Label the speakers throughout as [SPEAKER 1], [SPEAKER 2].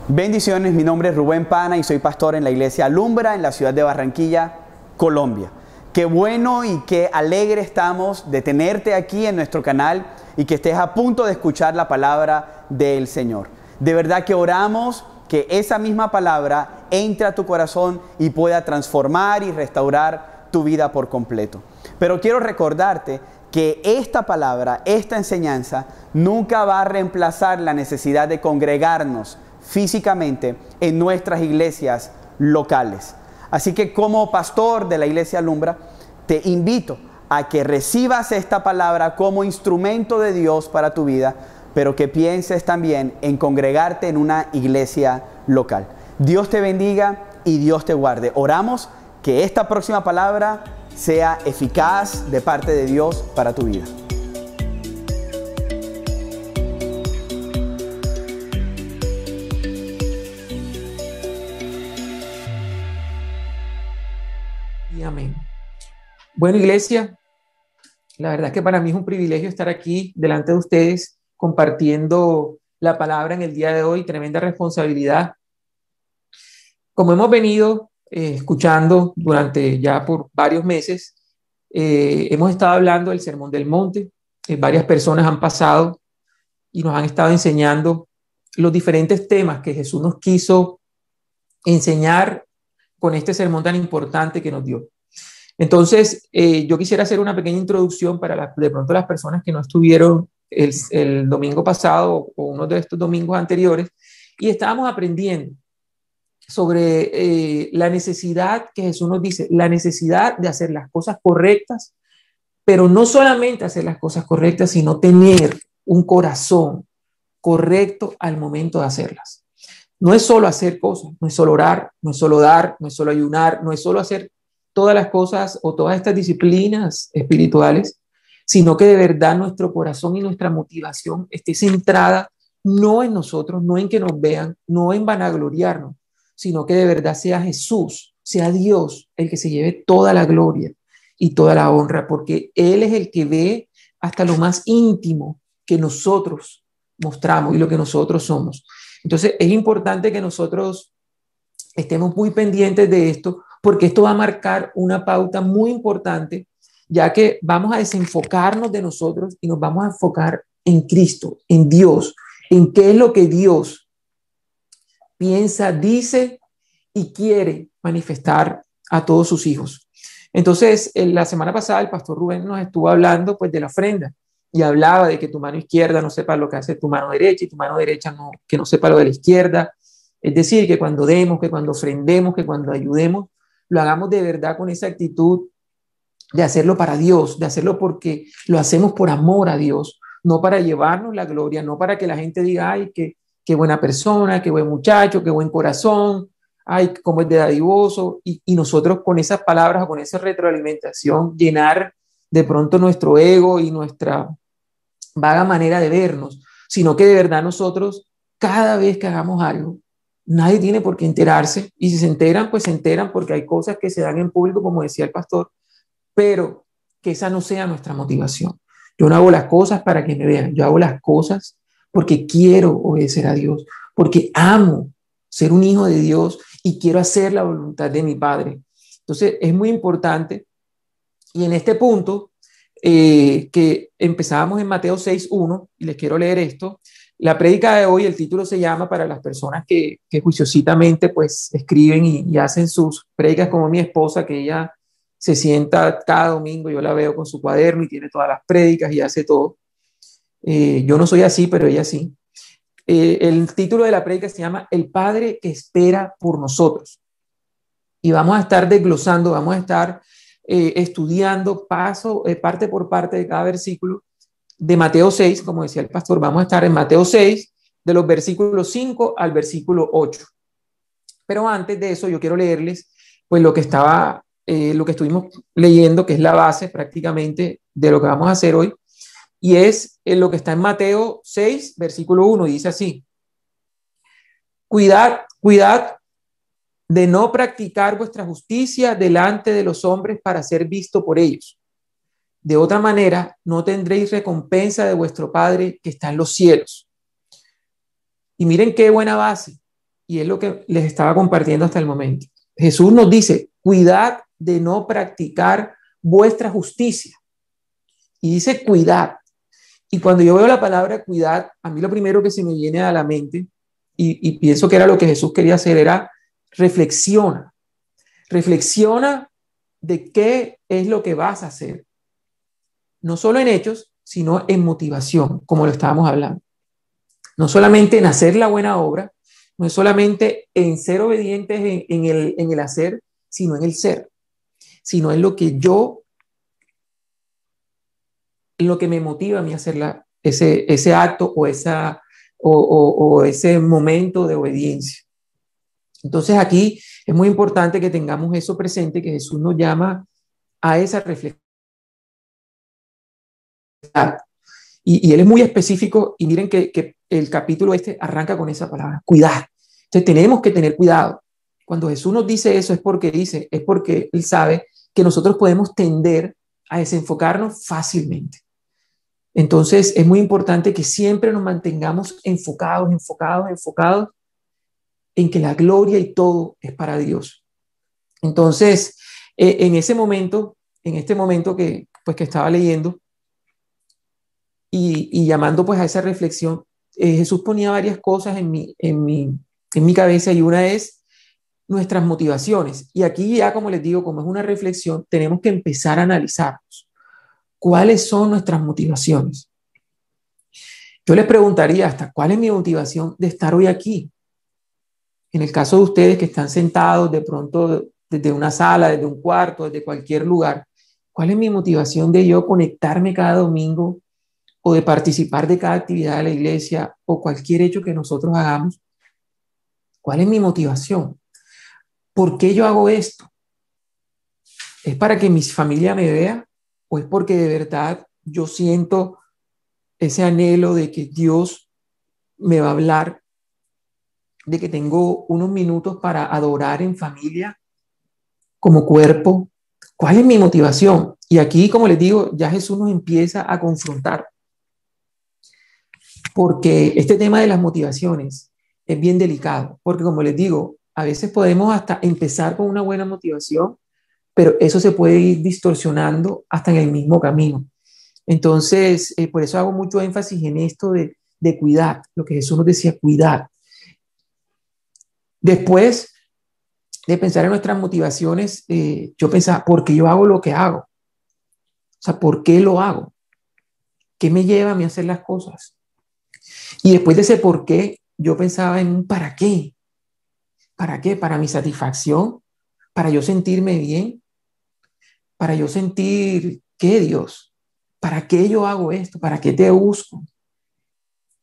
[SPEAKER 1] Bendiciones, mi nombre es Rubén Pana y soy pastor en la iglesia Alumbra en la ciudad de Barranquilla, Colombia. Qué bueno y qué alegre estamos de tenerte aquí en nuestro canal y que estés a punto de escuchar la palabra del Señor. De verdad que oramos que esa misma palabra entre a tu corazón y pueda transformar y restaurar tu vida por completo. Pero quiero recordarte que esta palabra, esta enseñanza, nunca va a reemplazar la necesidad de congregarnos físicamente en nuestras iglesias locales. Así que como pastor de la iglesia Alumbra, te invito a que recibas esta palabra como instrumento de Dios para tu vida, pero que pienses también en congregarte en una iglesia local. Dios te bendiga y Dios te guarde. Oramos que esta próxima palabra sea eficaz de parte de Dios para tu vida.
[SPEAKER 2] Y amén. Bueno, iglesia, la verdad es que para mí es un privilegio estar aquí delante de ustedes compartiendo la palabra en el día de hoy, tremenda responsabilidad. Como hemos venido escuchando durante ya por varios meses, hemos estado hablando del Sermón del Monte. Varias personas han pasado y nos han estado enseñando los diferentes temas que Jesús nos quiso enseñar con este sermón tan importante que nos dio. Entonces, yo quisiera hacer una pequeña introducción para de pronto las personas que no estuvieron el domingo pasado o uno de estos domingos anteriores, y estábamos aprendiendo sobre la necesidad que Jesús nos dice, la necesidad de hacer las cosas correctas, pero no solamente hacer las cosas correctas, sino tener un corazón correcto al momento de hacerlas. No es solo hacer cosas, no es solo orar, no es solo dar, no es solo ayunar, no es solo hacer todas las cosas o todas estas disciplinas espirituales, sino que de verdad nuestro corazón y nuestra motivación esté centrada no en nosotros, no en que nos vean, no en vanagloriarnos, sino que de verdad sea Jesús, sea Dios el que se lleve toda la gloria y toda la honra, porque Él es el que ve hasta lo más íntimo que nosotros mostramos y lo que nosotros somos. Entonces es importante que nosotros estemos muy pendientes de esto, porque esto va a marcar una pauta muy importante, ya que vamos a desenfocarnos de nosotros y nos vamos a enfocar en Cristo, en Dios, en qué es lo que Dios piensa, dice y quiere manifestar a todos sus hijos. Entonces, la semana pasada el pastor Rubén nos estuvo hablando pues de la ofrenda y hablaba de que tu mano izquierda no sepa lo que hace tu mano derecha y tu mano derecha no, que no sepa lo de la izquierda. Es decir, que cuando demos, que cuando ofrendemos, que cuando ayudemos, lo hagamos de verdad con esa actitud de hacerlo para Dios, de hacerlo porque lo hacemos por amor a Dios, no para llevarnos la gloria, no para que la gente diga, ay, qué buena persona, qué buen muchacho, qué buen corazón, ay, cómo es de dadivoso, y nosotros con esas palabras o con esa retroalimentación llenar de pronto nuestro ego y nuestra vaga manera de vernos, sino que de verdad nosotros, cada vez que hagamos algo, nadie tiene por qué enterarse, y si se enteran, pues se enteran porque hay cosas que se dan en público, como decía el pastor, pero que esa no sea nuestra motivación. Yo no hago las cosas para que me vean, yo hago las cosas porque quiero obedecer a Dios, porque amo ser un hijo de Dios y quiero hacer la voluntad de mi Padre. Entonces es muy importante, y en este punto que empezábamos en Mateo 6:1, y les quiero leer esto. La prédica de hoy, el título se llama, para las personas que juiciositamente pues escriben y hacen sus prédicas, como mi esposa, que ella se sienta cada domingo, yo la veo con su cuaderno y tiene todas las prédicas y hace todo. Yo no soy así, pero ella sí. El título de la prédica se llama El Padre que espera por nosotros. Y vamos a estar desglosando, vamos a estar estudiando parte por parte de cada versículo de Mateo 6, como decía el pastor. Vamos a estar en Mateo 6, de los versículos 5 al versículo 8. Pero antes de eso, yo quiero leerles pues lo que estuvimos leyendo, que es la base prácticamente de lo que vamos a hacer hoy, y es lo que está en Mateo 6, versículo 1, y dice así: cuidad de no practicar vuestra justicia delante de los hombres para ser visto por ellos. De otra manera, no tendréis recompensa de vuestro Padre que está en los cielos. Y miren qué buena base. y es lo que les estaba compartiendo hasta el momento. Jesús nos dice, cuidad de no practicar vuestra justicia. Y dice cuidad. Y cuando yo veo la palabra cuidad, a mí lo primero que se me viene a la mente, y pienso que era lo que Jesús quería hacer, era reflexiona. Reflexiona de qué es lo que vas a hacer. No solo en hechos, sino en motivación, como lo estábamos hablando. No solamente en hacer la buena obra, no es solamente en ser obedientes en el hacer, sino en el ser, sino en lo que yo, en lo que me motiva a mí a hacer ese acto o ese momento de obediencia. Entonces aquí es muy importante que tengamos eso presente, que Jesús nos llama a esa reflexión. Y él es muy específico y miren que el capítulo arranca con esa palabra, cuidar. Entonces tenemos que tener cuidado. Cuando Jesús nos dice eso es porque él sabe que nosotros podemos tender a desenfocarnos fácilmente. Entonces es muy importante que siempre nos mantengamos enfocados en que la gloria y todo es para Dios. Entonces, en este momento que estaba leyendo, y llamando pues a esa reflexión, Jesús ponía varias cosas en mi cabeza y una es nuestras motivaciones. Y aquí ya, como les digo, como es una reflexión, tenemos que empezar a analizarnos. ¿Cuáles son nuestras motivaciones? Yo les preguntaría hasta cuál es mi motivación de estar hoy aquí. En el caso de ustedes que están sentados de pronto desde una sala, desde un cuarto, desde cualquier lugar, ¿cuál es mi motivación de yo conectarme cada domingo o de participar de cada actividad de la iglesia o cualquier hecho que nosotros hagamos? ¿Cuál es mi motivación? ¿Por qué yo hago esto? ¿Es para que mi familia me vea o es porque de verdad yo siento ese anhelo de que Dios me va a hablar, de que tengo unos minutos para adorar en familia como cuerpo? ¿Cuál es mi motivación? Y aquí, como les digo, ya Jesús nos empieza a confrontar, porque este tema de las motivaciones es bien delicado, porque como les digo, a veces podemos hasta empezar con una buena motivación, pero eso se puede ir distorsionando hasta en el mismo camino. Entonces, por eso hago mucho énfasis en esto de cuidar, lo que Jesús nos decía, cuidar. Después de pensar en nuestras motivaciones, yo pensaba, ¿por qué yo hago lo que hago? O sea, ¿por qué lo hago? ¿Qué me lleva a mí a hacer las cosas? Y después de ese por qué, yo pensaba en un para qué. ¿Para qué? Para mi satisfacción, para yo sentirme bien, para yo sentir, ¿qué Dios? ¿Para qué yo hago esto? ¿Para qué te busco?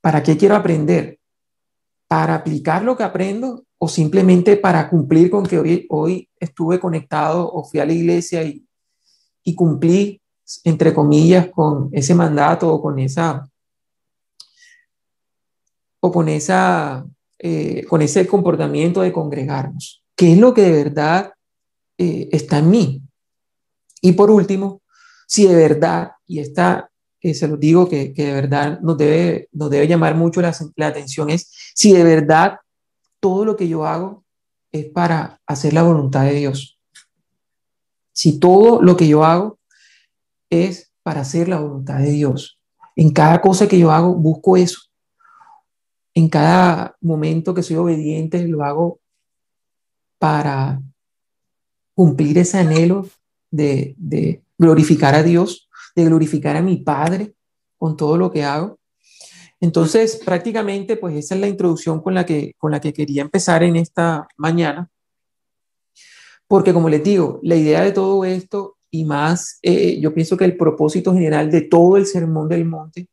[SPEAKER 2] ¿Para qué quiero aprender? ¿Para aplicar lo que aprendo o simplemente para cumplir con que hoy estuve conectado o fui a la iglesia y cumplí, entre comillas, con ese mandato o con con ese comportamiento de congregarnos? ¿Qué es lo que de verdad está en mí? Y por último, si de verdad, y se los digo que de verdad nos debe llamar mucho la atención, es si de verdad todo lo que yo hago es para hacer la voluntad de Dios. Si todo lo que yo hago es para hacer la voluntad de Dios. En cada cosa que yo hago, busco eso. En cada momento que soy obediente, lo hago para cumplir ese anhelo de glorificar a Dios, de glorificar a mi Padre con todo lo que hago. Entonces, prácticamente, pues esa es la introducción con la que quería empezar en esta mañana, porque como les digo, la idea de todo esto y más, yo pienso que el propósito general de todo el Sermón del Monte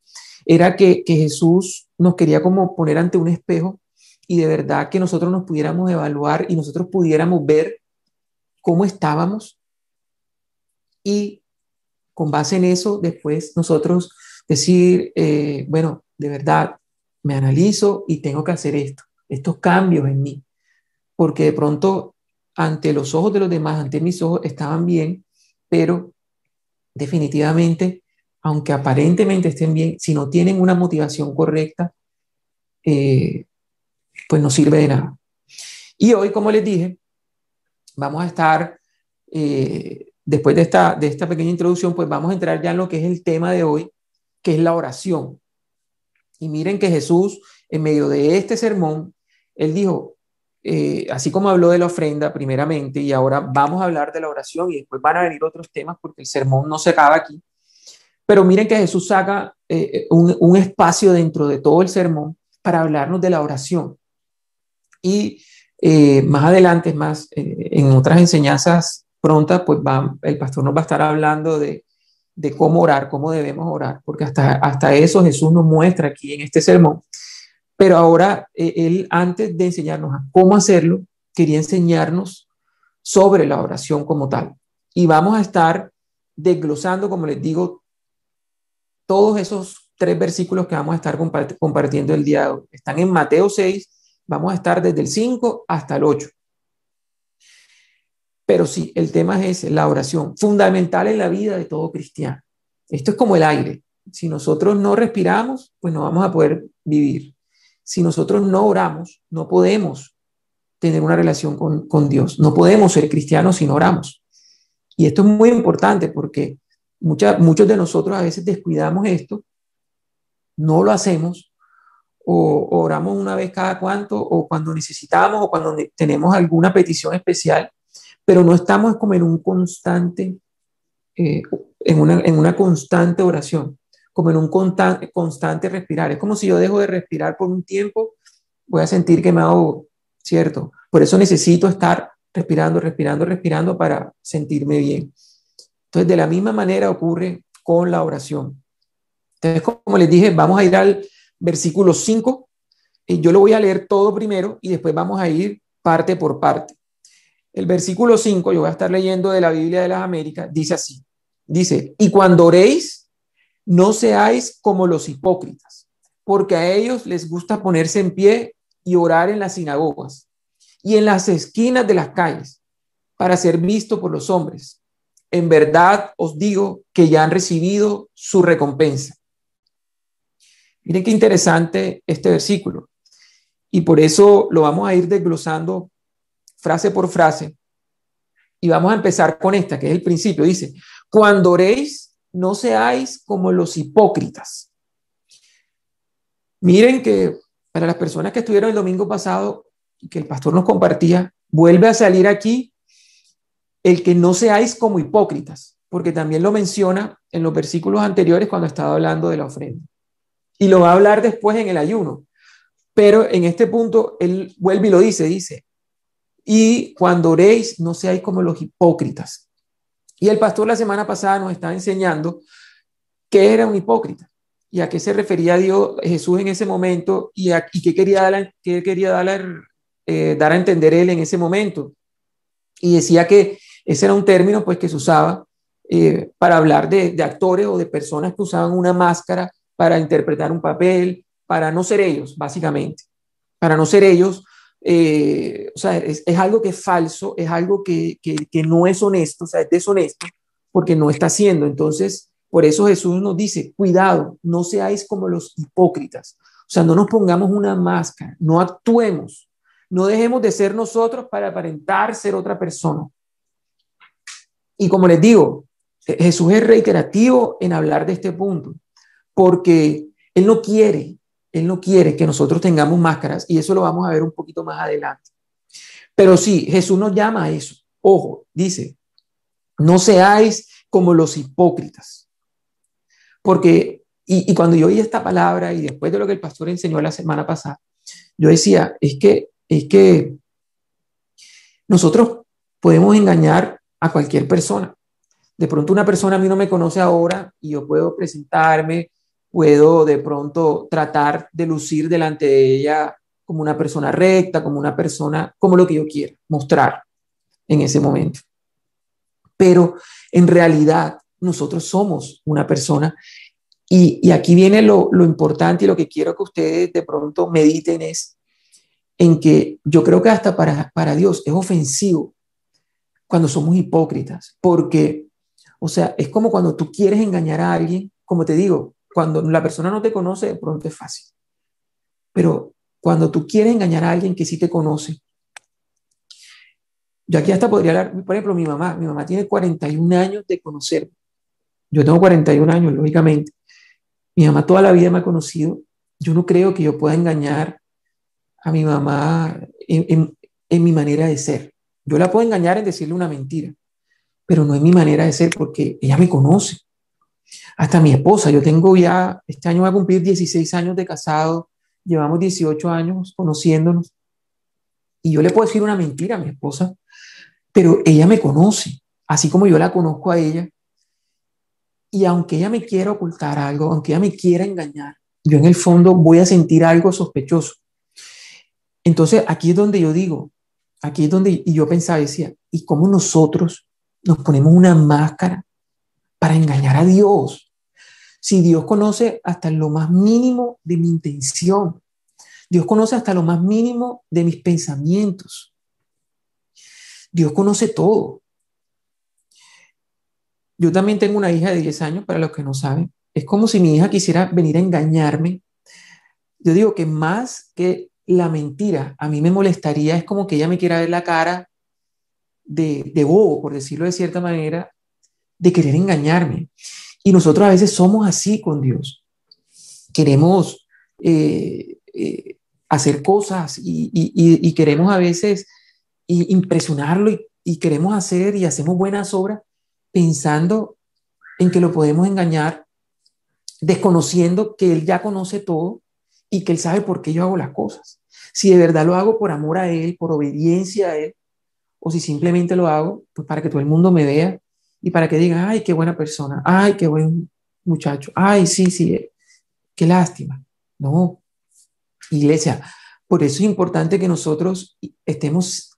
[SPEAKER 2] era que Jesús nos quería como poner ante un espejo y de verdad que nosotros nos pudiéramos evaluar y nosotros pudiéramos ver cómo estábamos y con base en eso después nosotros decir, bueno, de verdad me analizo y tengo que hacer estos cambios en mí, porque de pronto ante los ojos de los demás, ante mis ojos estaban bien, pero definitivamente, aunque aparentemente estén bien, si no tienen una motivación correcta, pues no sirve de nada. Y hoy, como les dije, vamos a estar, después de esta pequeña introducción, pues vamos a entrar ya en lo que es el tema de hoy, que es la oración. Y miren que Jesús, en medio de este sermón, él dijo, así como habló de la ofrenda primeramente, y ahora vamos a hablar de la oración, y después van a venir otros temas porque el sermón no se acaba aquí. Pero miren que Jesús saca un espacio dentro de todo el sermón para hablarnos de la oración. Y más adelante, en otras enseñanzas prontas, pues el pastor nos va a estar hablando de cómo orar, cómo debemos orar, porque hasta eso Jesús nos muestra aquí en este sermón. Pero ahora él, antes de enseñarnos a cómo hacerlo, quería enseñarnos sobre la oración como tal. Y vamos a estar desglosando, como les digo, todos esos 3 versículos que vamos a estar compartiendo el día de hoy. Están en Mateo 6, vamos a estar desde el 5 hasta el 8. Pero sí, el tema es ese, la oración, fundamental en la vida de todo cristiano. Esto es como el aire. Si nosotros no respiramos, pues no vamos a poder vivir. Si nosotros no oramos, no podemos tener una relación con Dios. No podemos ser cristianos si no oramos. Y esto es muy importante porque muchos de nosotros a veces descuidamos esto, no lo hacemos, o oramos una vez cada cuanto, o cuando necesitamos, o cuando tenemos alguna petición especial, pero no estamos como en un constante, en una constante oración, como en un constante respirar. Es como si yo dejo de respirar por un tiempo, voy a sentir que me ahogo, ¿cierto? Por eso necesito estar respirando, respirando, respirando para sentirme bien. Entonces, de la misma manera ocurre con la oración. Entonces, como les dije, vamos a ir al versículo 5. Yo lo voy a leer todo primero y después vamos a ir parte por parte. El versículo 5, yo voy a estar leyendo de la Biblia de las Américas, dice así. Dice, y cuando oréis, no seáis como los hipócritas, porque a ellos les gusta ponerse en pie y orar en las sinagogas y en las esquinas de las calles para ser visto por los hombres. En verdad os digo que ya han recibido su recompensa. Miren qué interesante este versículo. Y por eso lo vamos a ir desglosando frase por frase. Y vamos a empezar con esta, que es el principio. Dice, cuando oréis, no seáis como los hipócritas. Miren que para las personas que estuvieron el domingo pasado y que el pastor nos compartía, vuelve a salir aquí el que no seáis como hipócritas, porque también lo menciona en los versículos anteriores cuando estaba hablando de la ofrenda. Y lo va a hablar después en el ayuno. Pero en este punto él vuelve y lo dice, y cuando oréis, no seáis como los hipócritas. Y el pastor la semana pasada nos estaba enseñando qué era un hipócrita y a qué se refería Jesús en ese momento y qué quería dar a entender él en ese momento. Y decía que ese era un término pues, que se usaba para hablar de actores o de personas que usaban una máscara para interpretar un papel, para no ser ellos, básicamente. Para no ser ellos, o sea, es algo que es falso, es algo que no es honesto, o sea, es deshonesto, porque no está haciendo. Entonces, por eso Jesús nos dice, cuidado, no seáis como los hipócritas. O sea, no nos pongamos una máscara, no actuemos, no dejemos de ser nosotros para aparentar ser otra persona. Y como les digo, Jesús es reiterativo en hablar de este punto, porque Él no quiere que nosotros tengamos máscaras y eso lo vamos a ver un poquito más adelante. Pero sí, Jesús nos llama a eso. Ojo, dice, no seáis como los hipócritas. Porque, y cuando yo oí esta palabra y después de lo que el pastor enseñó la semana pasada, yo decía, es que nosotros podemos engañar a cualquier persona. De pronto una persona a mí no me conoce ahora y yo puedo presentarme, puedo de pronto tratar de lucir delante de ella como una persona recta, como una persona, como lo que yo quiera mostrar en ese momento. Pero en realidad nosotros somos una persona y aquí viene lo importante y lo que quiero que ustedes de pronto mediten es en que yo creo que hasta para Dios es ofensivo cuando somos hipócritas, porque, o sea, es como cuando tú quieres engañar a alguien, como te digo, cuando la persona no te conoce, de pronto es fácil. Pero cuando tú quieres engañar a alguien que sí te conoce, Yo aquí hasta podría hablar, por ejemplo, mi mamá tiene 41 años de conocerme. Yo tengo 41 años, lógicamente. Mi mamá toda la vida me ha conocido. Yo no creo que yo pueda engañar a mi mamá en mi manera de ser. Yo la puedo engañar en decirle una mentira, pero no es mi manera de ser porque ella me conoce. Hasta mi esposa, yo tengo ya, este año va a cumplir 16 años de casado, llevamos 18 años conociéndonos y yo le puedo decir una mentira a mi esposa, pero ella me conoce, así como yo la conozco a ella. Y aunque ella me quiera ocultar algo, aunque ella me quiera engañar, yo en el fondo voy a sentir algo sospechoso. Entonces aquí es donde yo digo, aquí es donde y yo pensaba, decía, ¿y cómo nosotros nos ponemos una máscara para engañar a Dios? Si Dios conoce hasta lo más mínimo de mi intención, Dios conoce hasta lo más mínimo de mis pensamientos, Dios conoce todo. Yo también tengo una hija de 10 años, para los que no saben. Es como si mi hija quisiera venir a engañarme. Yo digo que más que la mentira, a mí me molestaría, es como que ella me quiera ver la cara de bobo, por decirlo de cierta manera, de querer engañarme. Y nosotros a veces somos así con Dios. Queremos hacer cosas y queremos a veces impresionarlo y queremos hacer y hacemos buenas obras pensando en que lo podemos engañar, desconociendo que Él ya conoce todo y que Él sabe por qué yo hago las cosas. Si de verdad lo hago por amor a Él, por obediencia a Él, o si simplemente lo hago pues para que todo el mundo me vea y para que digan, ay, qué buena persona, ay, qué buen muchacho, ay, sí, sí, qué lástima. No, iglesia, por eso es importante que nosotros estemos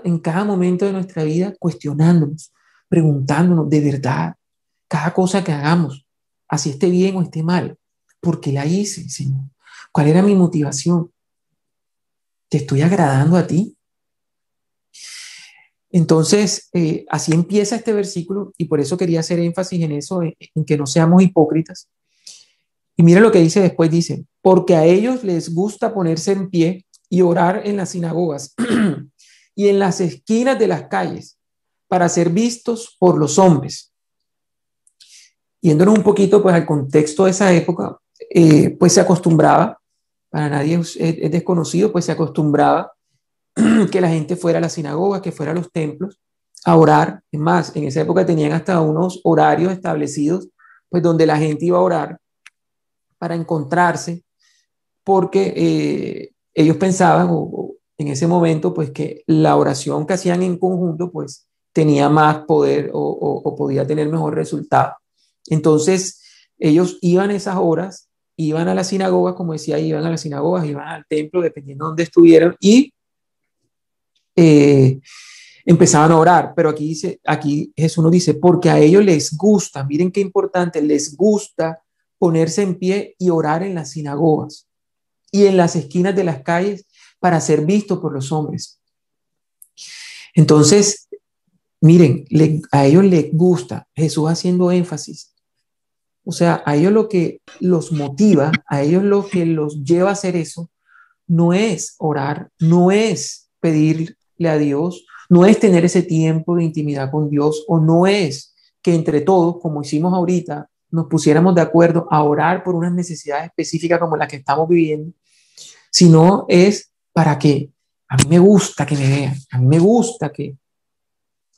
[SPEAKER 2] en cada momento de nuestra vida cuestionándonos, preguntándonos de verdad, cada cosa que hagamos, así esté bien o esté mal, ¿por qué la hice, Señor? ¿Cuál era mi motivación? ¿Te estoy agradando a ti? Entonces, así empieza este versículo y por eso quería hacer énfasis en eso, en que no seamos hipócritas. Y mira lo que dice después, dice, porque a ellos les gusta ponerse en pie y orar en las sinagogas y en las esquinas de las calles para ser vistos por los hombres. Yéndonos un poquito pues al contexto de esa época, pues se acostumbraba, para nadie es desconocido, pues se acostumbraba que la gente fuera a las sinagogas, que fuera a los templos a orar. Es más, en esa época tenían hasta unos horarios establecidos, pues donde la gente iba a orar para encontrarse, porque ellos pensaban en ese momento pues que la oración que hacían en conjunto pues tenía más poder o podía tener mejor resultado. Entonces ellos iban esas horas, iban a las sinagogas, como decía, iban a las sinagogas, iban al templo, dependiendo de dónde estuvieran, y empezaban a orar. Pero aquí dice, aquí Jesús nos dice, porque a ellos les gusta, miren qué importante, les gusta ponerse en pie y orar en las sinagogas y en las esquinas de las calles para ser visto por los hombres. Entonces, miren, a ellos les gusta, Jesús haciendo énfasis. O sea, a ellos lo que los motiva, a ellos lo que los lleva a hacer eso, no es orar, no es pedirle a Dios, no es tener ese tiempo de intimidad con Dios, o no es que entre todos, como hicimos ahorita, nos pusiéramos de acuerdo a orar por unas necesidades específicas como las que estamos viviendo, sino es para que a mí me gusta que me vean, a mí me gusta que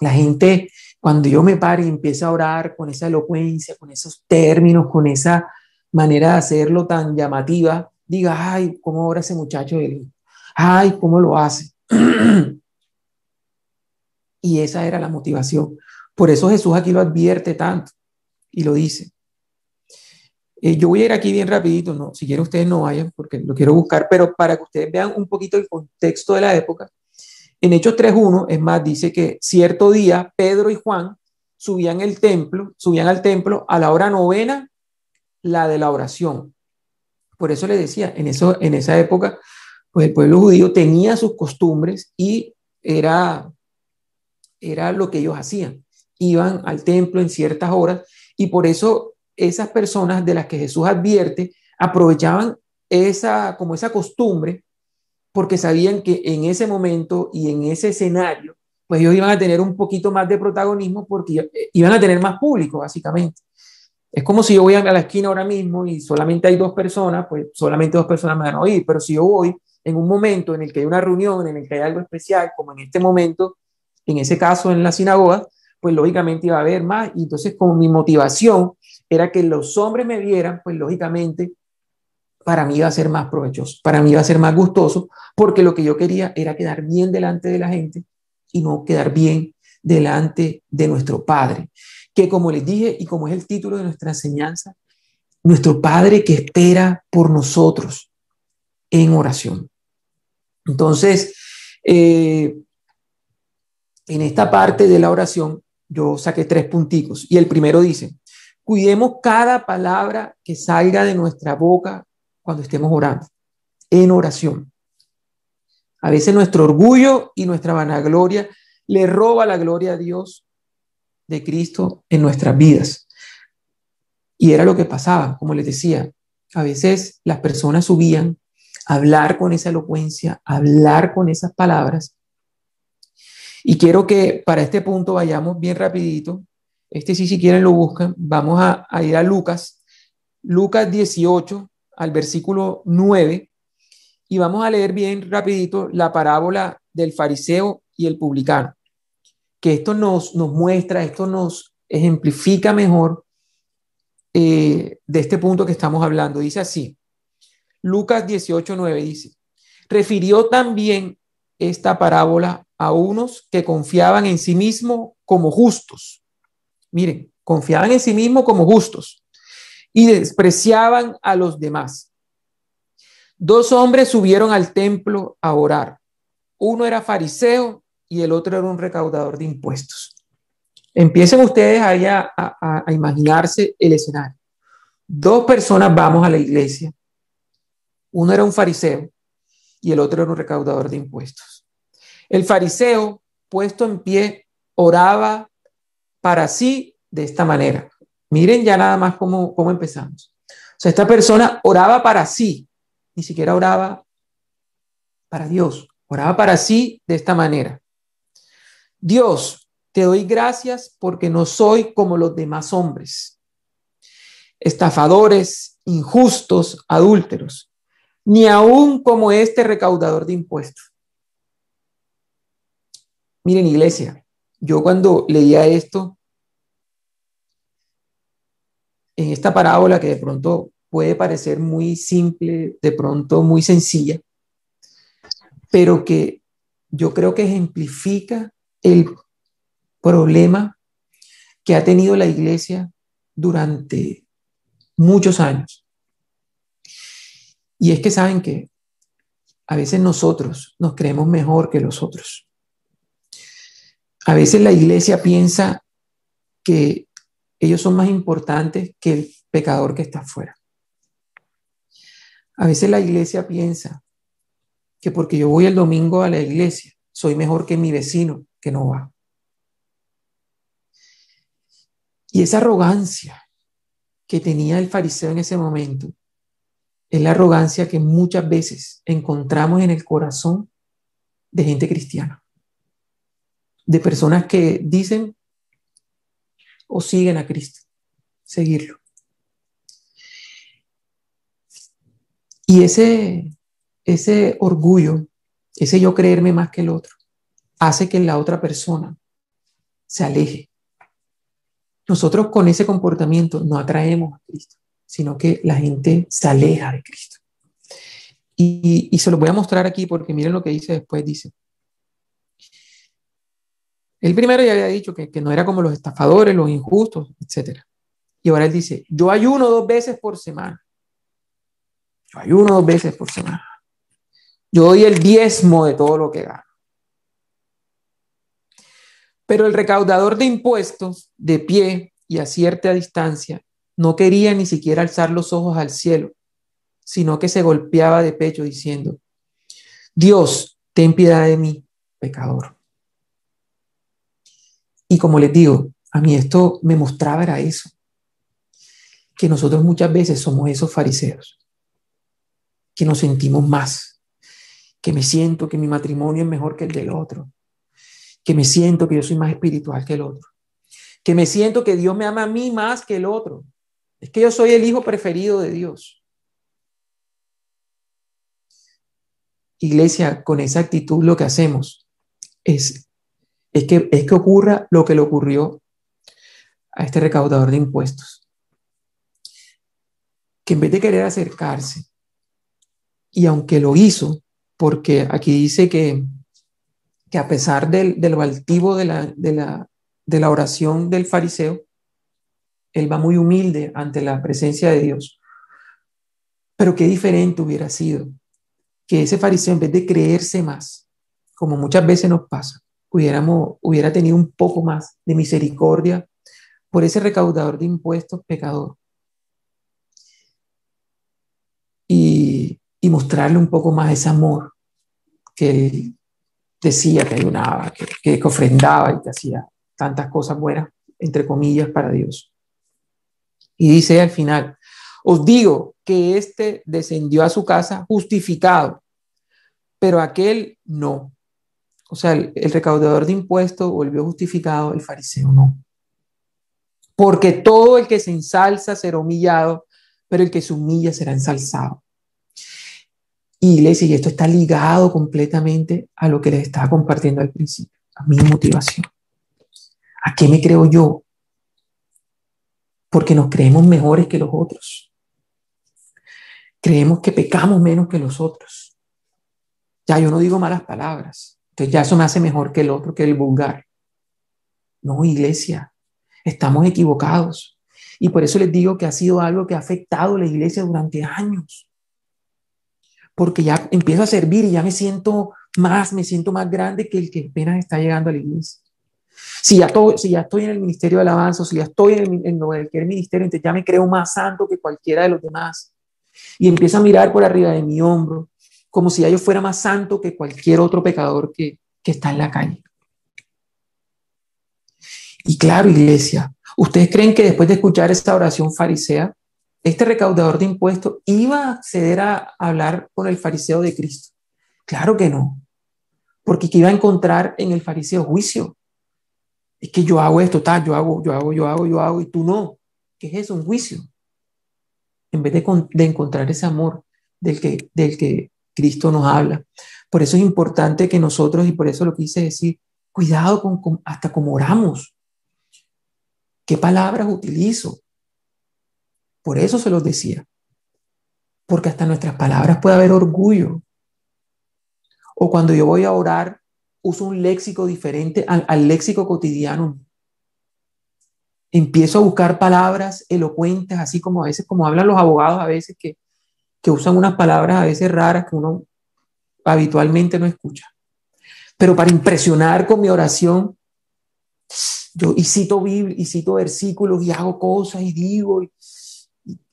[SPEAKER 2] la gente, cuando yo me pare y empiece a orar con esa elocuencia, con esos términos, con esa manera de hacerlo tan llamativa, diga, ay, ¿cómo ora ese muchacho de Dios? Ay, ¿cómo lo hace? Y esa era la motivación. Por eso Jesús aquí lo advierte tanto y lo dice. Yo voy a ir aquí bien rapidito, no, si quieren ustedes no vayan porque lo quiero buscar, pero para que ustedes vean un poquito el contexto de la época. En Hechos 3:1, es más, dice que cierto día Pedro y Juan subían al templo a la hora novena, la de la oración. Por eso les decía, en esa época, pues el pueblo judío tenía sus costumbres y era lo que ellos hacían. Iban al templo en ciertas horas y por eso esas personas de las que Jesús advierte aprovechaban como esa costumbre porque sabían que en ese momento y en ese escenario pues ellos iban a tener un poquito más de protagonismo porque iban a tener más público, básicamente. Es como si yo voy a la esquina ahora mismo y solamente hay 2 personas, pues solamente 2 personas me van a oír, pero si yo voy en un momento en el que hay una reunión, en el que hay algo especial, como en este momento, en ese caso en la sinagoga, pues lógicamente iba a haber más, y entonces como mi motivación era que los hombres me vieran, pues lógicamente para mí iba a ser más provechoso, para mí iba a ser más gustoso, porque lo que yo quería era quedar bien delante de la gente y no quedar bien delante de nuestro Padre, que como les dije y como es el título de nuestra enseñanza, nuestro Padre que espera por nosotros en oración. Entonces, en esta parte de la oración, yo saqué 3 punticos y el primero dice, cuidemos cada palabra que salga de nuestra boca cuando estemos orando, en oración. A veces nuestro orgullo y nuestra vanagloria le roba la gloria a Dios de Cristo en nuestras vidas. Y era lo que pasaba, como les decía, a veces las personas subían a hablar con esa elocuencia, a hablar con esas palabras. Y quiero que para este punto vayamos bien rapidito. Sí, si quieren lo buscan. Vamos a ir a Lucas 18, al versículo 9, y vamos a leer bien rapidito la parábola del fariseo y el publicano, que esto nos muestra, esto nos ejemplifica mejor de este punto que estamos hablando. Dice así, Lucas 18:9 dice, refirió también esta parábola a unos que confiaban en sí mismos como justos. Miren, confiaban en sí mismos como justos y despreciaban a los demás. 2 hombres subieron al templo a orar. Uno era fariseo y el otro era un recaudador de impuestos. Empiecen ustedes ahí a imaginarse el escenario. 2 personas vamos a la iglesia. Uno era un fariseo y el otro era un recaudador de impuestos. El fariseo, puesto en pie, oraba para sí de esta manera. Miren ya nada más cómo empezamos. O sea, esta persona oraba para sí, ni siquiera oraba para Dios, oraba para sí de esta manera. Dios, te doy gracias porque no soy como los demás hombres, estafadores, injustos, adúlteros, ni aún como este recaudador de impuestos. Miren, iglesia, yo cuando leía esto, en esta parábola que de pronto puede parecer muy simple, de pronto muy sencilla, pero que yo creo que ejemplifica el problema que ha tenido la iglesia durante muchos años. Y es que saben que a veces nosotros nos creemos mejor que los otros. A veces la iglesia piensa que ellos son más importantes que el pecador que está afuera. A veces la iglesia piensa que porque yo voy el domingo a la iglesia, soy mejor que mi vecino que no va. Y esa arrogancia que tenía el fariseo en ese momento es la arrogancia que muchas veces encontramos en el corazón de gente cristiana, de personas que dicen o siguen a Cristo, seguirlo. Y ese orgullo, ese yo creerme más que el otro, hace que la otra persona se aleje. Nosotros con ese comportamiento no atraemos a Cristo, sino que la gente se aleja de Cristo. Y se lo voy a mostrar aquí porque miren lo que dice después. Dice, él primero ya había dicho que no era como los estafadores, los injustos, etc. Y ahora él dice, yo ayuno 2 veces por semana. Yo ayuno 2 veces por semana. Yo doy el 10º de todo lo que gano. Pero el recaudador de impuestos, de pie y a cierta distancia, no quería ni siquiera alzar los ojos al cielo, sino que se golpeaba de pecho diciendo, Dios, ten piedad de mí, pecador. Y como les digo, a mí esto me mostraba era eso, que nosotros muchas veces somos esos fariseos, que nos sentimos más, que me siento que mi matrimonio es mejor que el del otro, que me siento que yo soy más espiritual que el otro, que me siento que Dios me ama a mí más que el otro. Es que yo soy el hijo preferido de Dios. Iglesia, con esa actitud lo que hacemos es que ocurra lo que le ocurrió a este recaudador de impuestos, que en vez de querer acercarse, y aunque lo hizo, porque aquí dice que a pesar de lo altivo de la oración del fariseo, él va muy humilde ante la presencia de Dios. Pero qué diferente hubiera sido que ese fariseo, en vez de creerse más, como muchas veces nos pasa, hubiera tenido un poco más de misericordia por ese recaudador de impuestos pecador y mostrarle un poco más ese amor que él decía que ayunaba, que ofrendaba y que hacía tantas cosas buenas, entre comillas, para Dios. Y dice al final, os digo que éste descendió a su casa justificado, pero aquel no. O sea, el recaudador de impuestos volvió justificado, el fariseo no. Porque todo el que se ensalza será humillado, pero el que se humilla será ensalzado. Iglesia, y esto está ligado completamente a lo que les estaba compartiendo al principio, a mi motivación. ¿A qué me creo yo? Porque nos creemos mejores que los otros. Creemos que pecamos menos que los otros. Ya yo no digo malas palabras. Entonces ya eso me hace mejor que el otro, que el vulgar. No, iglesia, estamos equivocados. Y por eso les digo que ha sido algo que ha afectado a la iglesia durante años. Porque ya empiezo a servir y ya me siento más grande que el que apenas está llegando a la iglesia. Si ya estoy en el ministerio de alabanza, si ya estoy en cualquier ministerio, entonces ya me creo más santo que cualquiera de los demás. Y empiezo a mirar por arriba de mi hombro, como si ya yo fuera más santo que cualquier otro pecador que está en la calle. Y claro, iglesia, ¿ustedes creen que después de escuchar esta oración farisea, este recaudador de impuestos iba a acceder a hablar con el fariseo de Cristo? Claro que no, porque ¿qué iba a encontrar en el fariseo? Juicio. Es que yo hago esto, tal, yo hago, y tú no. ¿Qué es eso? Un juicio. En vez de encontrar ese amor del que Cristo nos habla. Por eso es importante que nosotros, y por eso lo quise decir, cuidado hasta cómo oramos. ¿Qué palabras utilizo? Por eso se los decía. Porque hasta en nuestras palabras puede haber orgullo. O cuando yo voy a orar, uso un léxico diferente al léxico cotidiano. Empiezo a buscar palabras elocuentes, así como a veces, como hablan los abogados a veces, que usan unas palabras a veces raras que uno habitualmente no escucha. Pero para impresionar con mi oración, yo cito Biblia, y cito versículos, y hago cosas, y digo,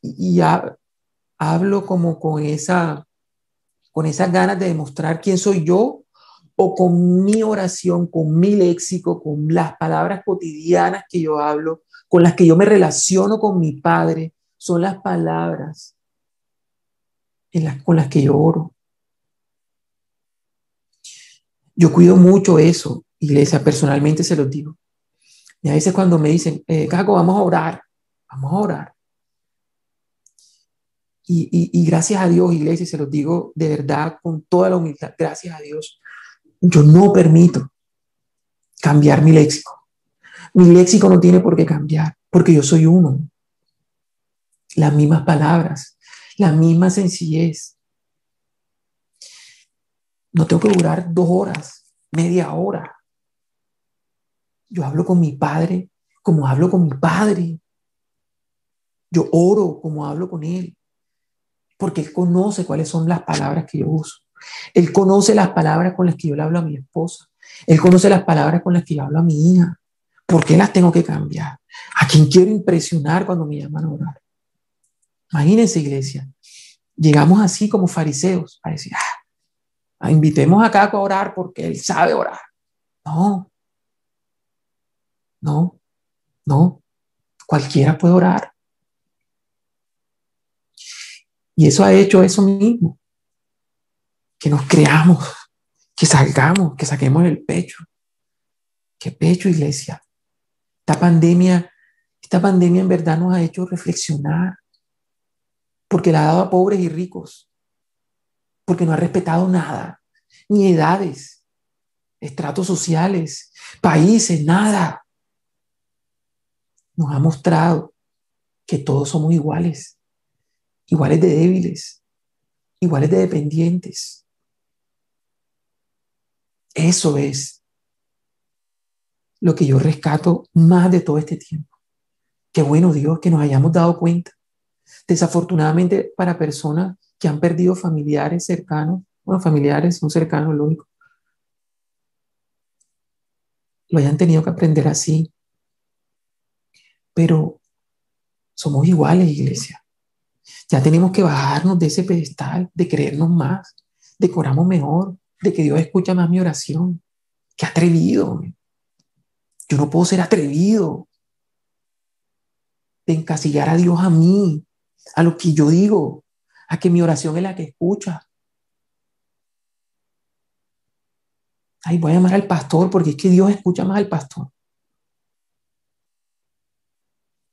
[SPEAKER 2] y hablo como con esas ganas de demostrar quién soy yo, o con mi oración, con mi léxico, con las palabras cotidianas que yo hablo, con las que yo me relaciono con mi Padre, son las palabras con las que yo oro. Yo cuido mucho eso, iglesia, personalmente se los digo. Y a veces cuando me dicen, Caco, vamos a orar. Y gracias a Dios, iglesia, se los digo de verdad, con toda la humildad, gracias a Dios, yo no permito cambiar mi léxico. Mi léxico no tiene por qué cambiar, porque yo soy uno. Las mismas palabras, la misma sencillez. No tengo que durar 2 horas, media hora. Yo hablo con mi Padre como hablo con mi Padre. Yo oro como hablo con Él, porque Él conoce cuáles son las palabras que yo uso. Él conoce las palabras con las que yo le hablo a mi esposa. Él conoce las palabras con las que yo hablo a mi hija. ¿Por qué las tengo que cambiar? ¿A quién quiero impresionar cuando me llaman a orar? Imagínense, iglesia. Llegamos así como fariseos a decir, invitemos a Caco a orar porque él sabe orar. No. Cualquiera puede orar. Y eso ha hecho eso mismo. Que nos creamos, que salgamos, que saquemos el pecho. qué pecho, iglesia. Esta pandemia en verdad nos ha hecho reflexionar, porque la ha dado a pobres y ricos, porque no ha respetado nada, ni edades, estratos sociales, países, nada. Nos ha mostrado que todos somos iguales, iguales de débiles, iguales de dependientes. Eso es lo que yo rescato más de todo este tiempo. Qué bueno, Dios, que nos hayamos dado cuenta. Desafortunadamente, para personas que han perdido familiares cercanos, bueno, familiares son cercanos, lógico, lo hayan tenido que aprender así. Pero somos iguales, iglesia. Ya tenemos que bajarnos de ese pedestal, de creernos más, de que oramos mejor, de que Dios escucha más mi oración. Qué atrevido. Yo no puedo ser atrevido de encasillar a Dios a mí, a lo que yo digo, a que mi oración es la que escucha. Ay, voy a llamar al pastor porque es que Dios escucha más al pastor.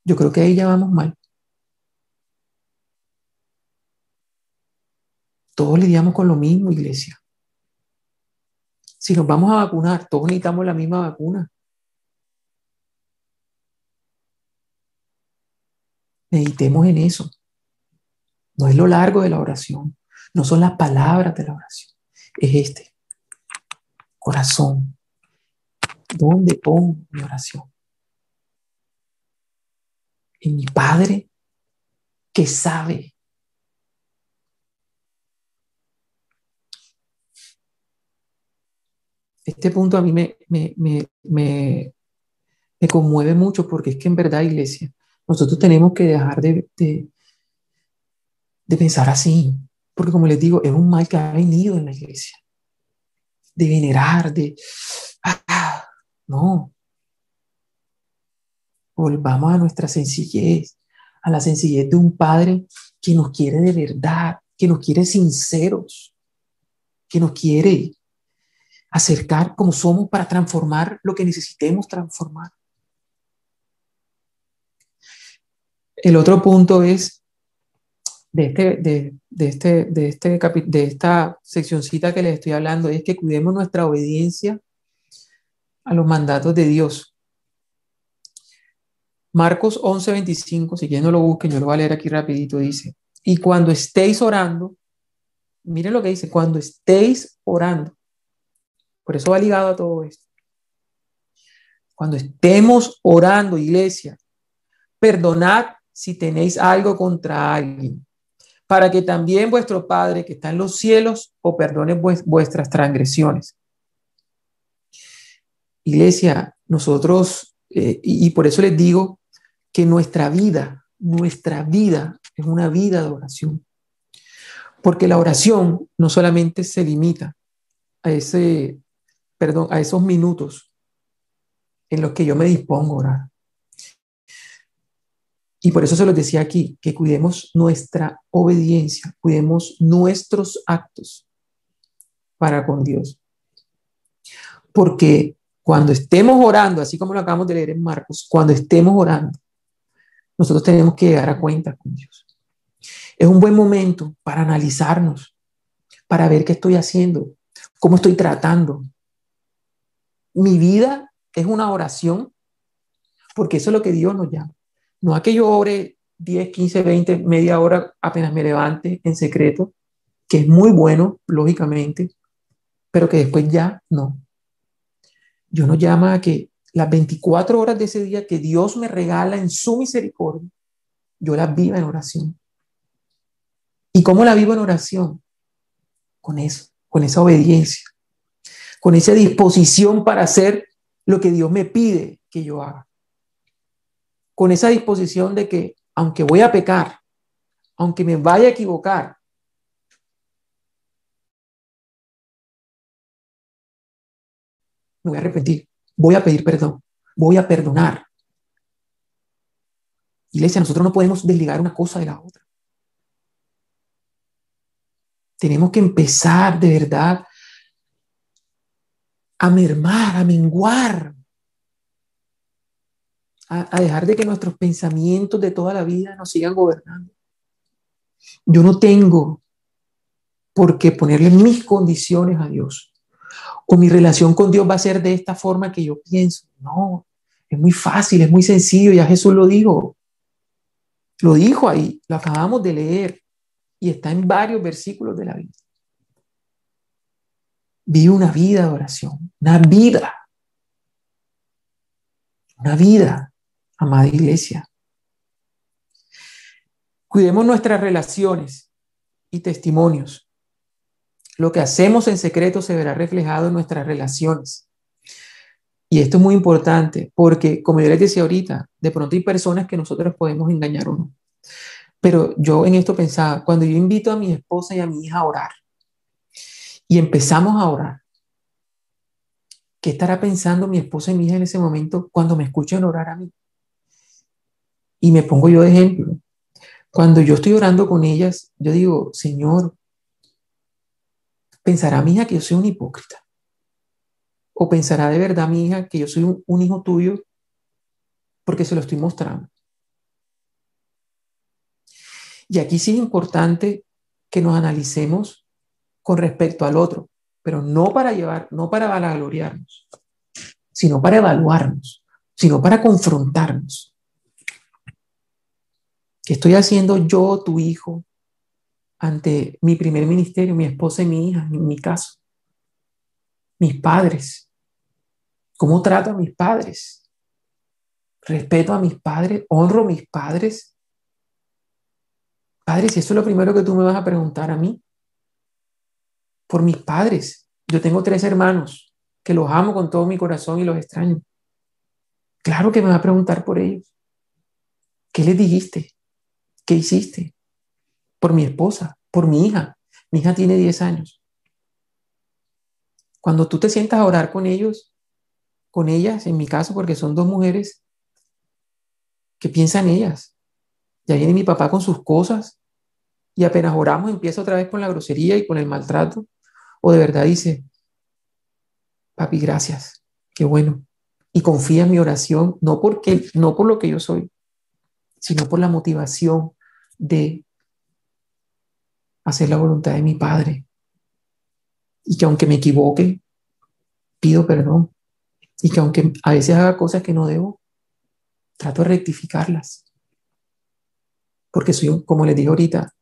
[SPEAKER 2] Yo creo que ahí ya vamos mal. Todos lidiamos con lo mismo, iglesia. Si nos vamos a vacunar, todos necesitamos la misma vacuna. Meditemos en eso. No es lo largo de la oración, no son las palabras de la oración. Es este corazón. ¿Dónde pongo mi oración? En mi Padre que sabe. Este punto a mí me conmueve mucho porque es que en verdad, iglesia, nosotros tenemos que dejar de pensar así, porque como les digo, es un mal que ha venido en la iglesia, de venerar, no, volvamos a nuestra sencillez, a la sencillez de un Padre que nos quiere de verdad, que nos quiere sinceros, que nos quiere acercar como somos para transformar lo que necesitemos transformar. El otro punto es de esta seccioncita que les estoy hablando, es que cuidemos nuestra obediencia a los mandatos de Dios. Marcos 11:25, si quieren no lo busquen, yo lo voy a leer aquí rapidito, dice, y cuando estéis orando, miren lo que dice, cuando estéis orando, por eso va ligado a todo esto, cuando estemos orando, iglesia, perdonad si tenéis algo contra alguien, para que también vuestro Padre que está en los cielos os perdone vuestras transgresiones. Iglesia, nosotros, y por eso les digo que nuestra vida es una vida de oración. Porque la oración no solamente se limita a esos minutos en los que yo me dispongo a orar. Y por eso se los decía aquí, que cuidemos nuestra obediencia, cuidemos nuestros actos para con Dios. Porque cuando estemos orando, así como lo acabamos de leer en Marcos, cuando estemos orando, nosotros tenemos que llegar a cuentas con Dios. Es un buen momento para analizarnos, para ver qué estoy haciendo, cómo estoy tratando. Mi vida es una oración, porque eso es lo que Dios nos llama. No a que yo ore 10, 15, 20, media hora apenas me levante en secreto, que es muy bueno, lógicamente, pero que después ya no. Dios nos llama a que las 24 horas de ese día que Dios me regala en su misericordia, yo las viva en oración. ¿Y cómo la vivo en oración? Con eso, con esa obediencia, con esa disposición para hacer lo que Dios me pide que yo haga. Con esa disposición de que, aunque voy a pecar, aunque me vaya a equivocar, me voy a arrepentir, voy a pedir perdón, voy a perdonar. Iglesia, nosotros no podemos desligar una cosa de la otra. Tenemos que empezar de verdad a mermar, a menguar a dejar de que nuestros pensamientos de toda la vida nos sigan gobernando. Yo no tengo por qué ponerle mis condiciones a Dios. O mi relación con Dios va a ser de esta forma que yo pienso. No, es muy fácil, es muy sencillo. Ya Jesús lo dijo. Lo dijo ahí, lo acabamos de leer. Y está en varios versículos de la Biblia. Vive una vida de oración, una vida, amada iglesia. Cuidemos nuestras relaciones y testimonios. Lo que hacemos en secreto se verá reflejado en nuestras relaciones. Y esto es muy importante porque, como yo les decía ahorita, de pronto hay personas que nosotros podemos engañar o no. Pero yo en esto pensaba, cuando yo invito a mi esposa y a mi hija a orar y empezamos a orar, ¿qué estará pensando mi esposa y mi hija en ese momento cuando me escuchen orar a mí? Y me pongo yo de ejemplo. Cuando yo estoy orando con ellas, yo digo, Señor, ¿pensará mi hija que yo soy un hipócrita? ¿O pensará de verdad mi hija que yo soy un hijo tuyo porque se lo estoy mostrando? Y aquí sí es importante que nos analicemos con respecto al otro, pero no para no para vanagloriarnos, sino para evaluarnos, sino para confrontarnos. ¿Qué estoy haciendo yo, tu hijo, ante mi primer ministerio, mi esposa y mi hija, en mi caso? Mis padres. ¿Cómo trato a mis padres? ¿Respeto a mis padres? ¿Honro a mis padres? Padre, si eso es lo primero que tú me vas a preguntar a mí, por mis padres. Yo tengo 3 hermanos que los amo con todo mi corazón y los extraño. Claro que me va a preguntar por ellos. ¿Qué les dijiste? ¿Qué hiciste? Por mi esposa, por mi hija. Mi hija tiene 10 años. Cuando tú te sientas a orar con ellos, con ellas, en mi caso, porque son 2 mujeres, ¿qué piensan ellas? Ya viene mi papá con sus cosas y apenas oramos empieza otra vez con la grosería y con el maltrato. O de verdad dice, papi, gracias, qué bueno. Y confía en mi oración, no por lo que yo soy, sino por la motivación de hacer la voluntad de mi Padre. Y que aunque me equivoque, pido perdón. Y que aunque a veces haga cosas que no debo, trato de rectificarlas. Porque soy, como les dije ahorita,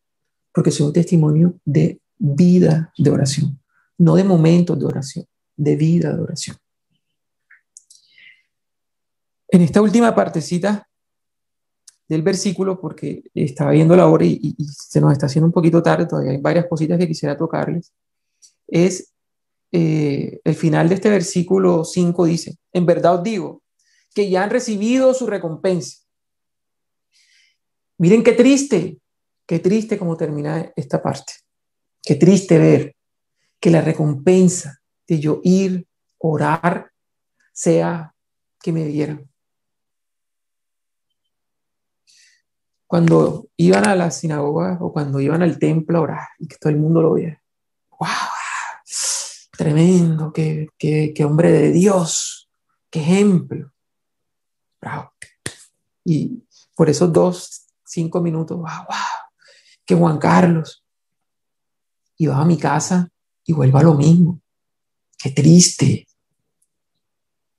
[SPEAKER 2] porque soy un testimonio de vida de oración. No de momentos de oración, de vida de oración. En esta última partecita del versículo, porque estaba viendo la hora y se nos está haciendo un poquito tarde, todavía hay varias cositas que quisiera tocarles, es el final de este versículo 5 dice, en verdad os digo que ya han recibido su recompensa. Miren qué triste como termina esta parte. Qué triste ver que la recompensa de yo ir, orar, sea que me dieran. Cuando iban a la sinagoga o cuando iban al templo a orar y que todo el mundo lo viera. ¡Wow! Tremendo, qué hombre de Dios, qué ejemplo. Bravo. Y por esos 5 minutos, wow, wow, que Juan Carlos. Y va a mi casa y vuelva a lo mismo. Qué triste,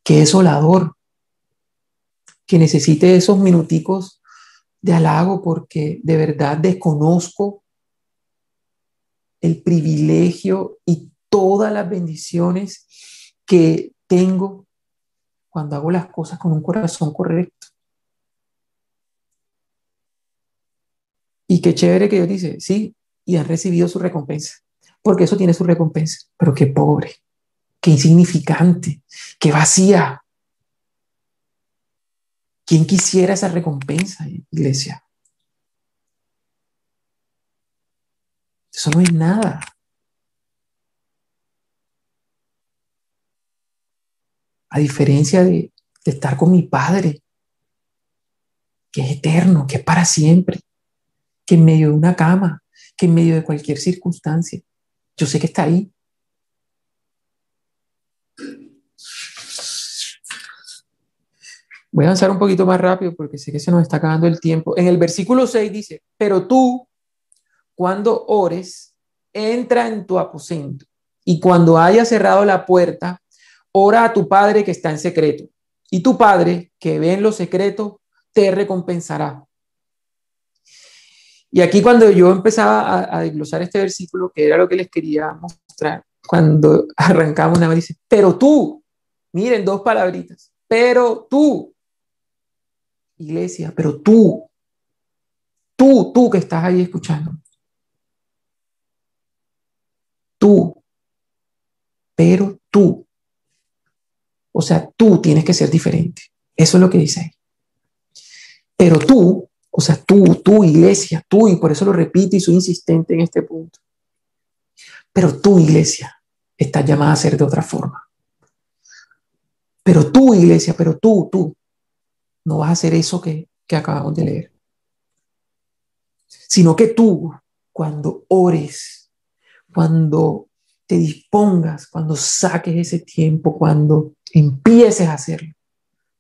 [SPEAKER 2] qué desolador, que necesite esos minuticos de halago porque de verdad desconozco el privilegio y todas las bendiciones que tengo cuando hago las cosas con un corazón correcto. Y qué chévere que Dios dice, sí, y han recibido su recompensa, porque eso tiene su recompensa, pero qué pobre, qué insignificante, qué vacía. ¿Quién quisiera esa recompensa, iglesia? Eso no es nada. A diferencia de estar con mi Padre, que es eterno, que es para siempre, que en medio de una cama, que en medio de cualquier circunstancia, yo sé que está ahí. Voy a avanzar un poquito más rápido porque sé que se nos está acabando el tiempo. En el versículo 6 dice, pero tú, cuando ores, entra en tu aposento y cuando hayas cerrado la puerta, ora a tu Padre que está en secreto. Y tu Padre, que ve en lo secreto, te recompensará. Y aquí cuando yo empezaba a desglosar este versículo, que era lo que les quería mostrar, cuando arrancamos una vez dice, pero tú, miren dos palabritas, pero tú, iglesia, pero tú que estás ahí escuchando, tú, pero tú, o sea, tú tienes que ser diferente. Eso es lo que dice ahí. Pero tú, o sea, tú, iglesia, tú, y por eso lo repito y soy insistente en este punto. Pero tú, iglesia, estás llamada a ser de otra forma. Pero tú, iglesia, pero tú, no vas a hacer eso que acabamos de leer. Sino que tú, cuando ores, cuando te dispongas, cuando saques ese tiempo, cuando empieces a hacerlo,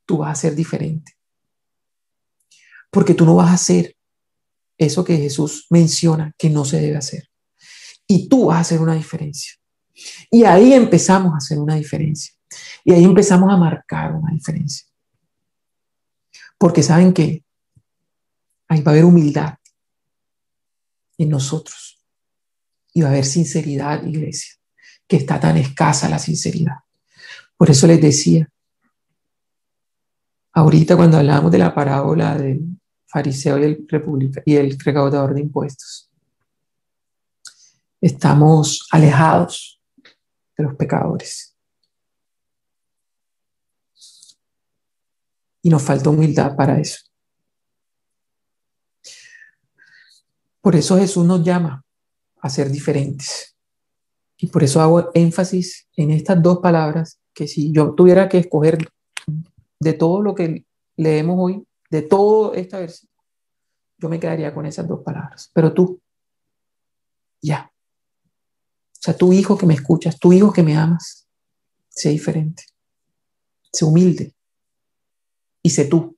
[SPEAKER 2] tú vas a ser diferente. Porque tú no vas a hacer eso que Jesús menciona que no se debe hacer. Y tú vas a hacer una diferencia. Y ahí empezamos a hacer una diferencia. Y ahí empezamos a marcar una diferencia. Porque saben que ahí va a haber humildad en nosotros. Y va a haber sinceridad, iglesia, que está tan escasa la sinceridad. Por eso les decía, ahorita cuando hablábamos de la parábola del fariseo y el recaudador de impuestos, estamos alejados de los pecadores. Y nos falta humildad para eso. Por eso Jesús nos llama a ser diferentes. Y por eso hago énfasis en estas dos palabras, que si yo tuviera que escoger de todo lo que leemos hoy, de todo esta versión, yo me quedaría con esas dos palabras. Pero tú, ya. O sea, tu hijo que me escuchas, tu hijo que me amas, sé diferente, sé humilde y sé tú.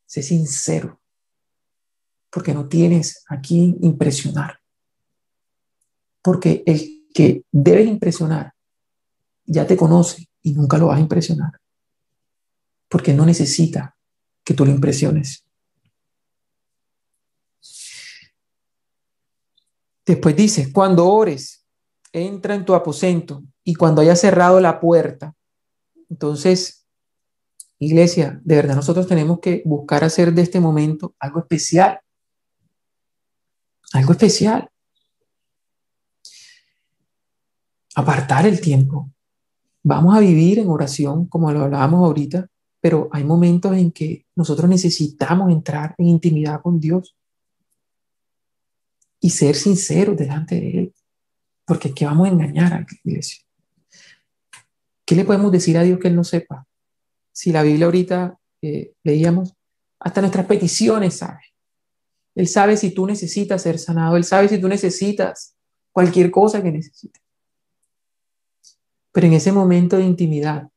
[SPEAKER 2] Sé sincero, porque no tienes a quién impresionar. Porque el que debes impresionar ya te conoce y nunca lo vas a impresionar. Porque no necesita que tú lo impresiones. Después dice, cuando ores, entra en tu aposento y cuando hayas cerrado la puerta. Entonces, iglesia, de verdad nosotros tenemos que buscar hacer de este momento algo especial. Algo especial. Apartar el tiempo. Vamos a vivir en oración, como lo hablábamos ahorita, pero hay momentos en que nosotros necesitamos entrar en intimidad con Dios y ser sinceros delante de Él, porque es que vamos a engañar a la iglesia. ¿Qué le podemos decir a Dios que Él no sepa? Si la Biblia ahorita leíamos, hasta nuestras peticiones sabe. Él sabe si tú necesitas ser sanado, Él sabe si tú necesitas cualquier cosa que necesites. Pero en ese momento de intimidad,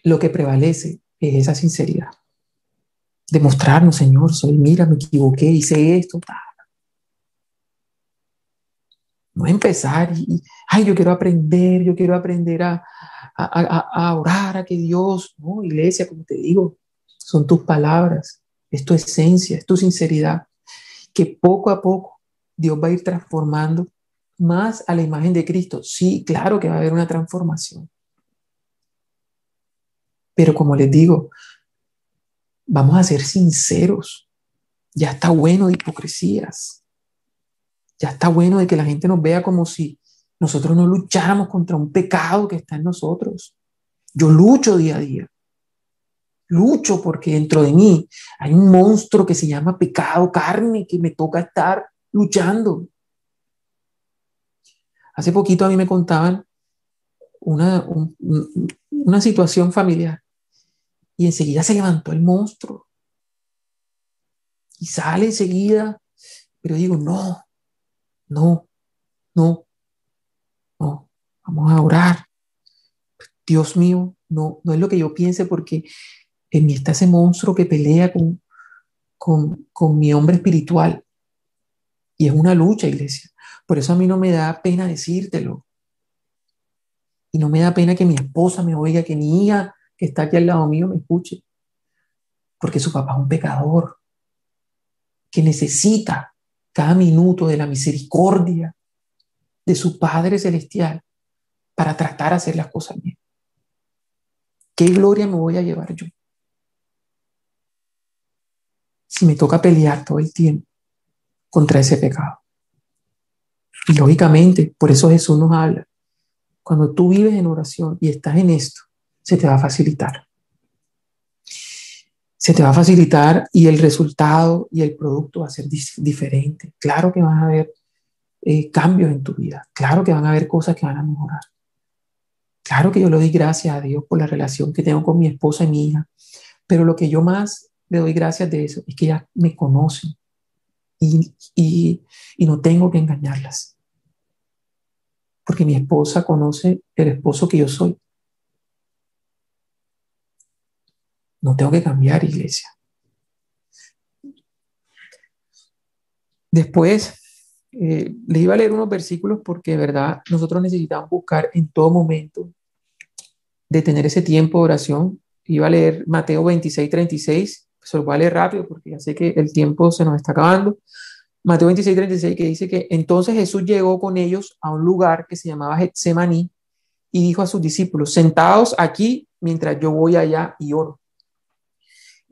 [SPEAKER 2] lo que prevalece es esa sinceridad. Demostrarnos, Señor, mira, me equivoqué, hice esto. No empezar ay, yo quiero aprender a orar, a que Dios, no, iglesia, como te digo, son tus palabras, es tu esencia, es tu sinceridad, que poco a poco Dios va a ir transformando más a la imagen de Cristo. Sí, claro que va a haber una transformación. Pero como les digo, vamos a ser sinceros. Ya está bueno de hipocresías. Ya está bueno de que la gente nos vea como si nosotros no lucháramos contra un pecado que está en nosotros. Yo lucho día a día. Lucho porque dentro de mí hay un monstruo que se llama pecado, carne, que me toca estar luchando. Hace poquito a mí me contaban una situación familiar y enseguida se levantó el monstruo y sale enseguida, pero digo, no, no, no, no, vamos a orar. Dios mío, no es lo que yo piense, porque en mí está ese monstruo que pelea con mi hombre espiritual. Y es una lucha, iglesia. Por eso a mí no me da pena decírtelo. Y no me da pena que mi esposa me oiga, que mi hija que está aquí al lado mío me escuche. Porque su papá es un pecador que necesita cada minuto de la misericordia de su Padre Celestial para tratar de hacer las cosas bien. ¿Qué gloria me voy a llevar yo si me toca pelear todo el tiempo contra ese pecado? Y lógicamente, por eso Jesús nos habla. Cuando tú vives en oración y estás en esto, se te va a facilitar. Se te va a facilitar y el resultado y el producto va a ser diferente. Claro que van a haber cambios en tu vida. Claro que van a haber cosas que van a mejorar. Claro que yo le doy gracias a Dios por la relación que tengo con mi esposa y mi hija. Pero lo que yo más le doy gracias de eso es que ellas me conocen y no tengo que engañarlas. Porque mi esposa conoce el esposo que yo soy. No tengo que cambiar, iglesia. Después, les iba a leer unos versículos porque de verdad nosotros necesitamos buscar en todo momento de tener ese tiempo de oración. Iba a leer Mateo 26:36, se lo voy a leer rápido porque ya sé que el tiempo se nos está acabando. Mateo 26:36, que dice que entonces Jesús llegó con ellos a un lugar que se llamaba Getsemaní y dijo a sus discípulos: sentados aquí mientras yo voy allá y oro.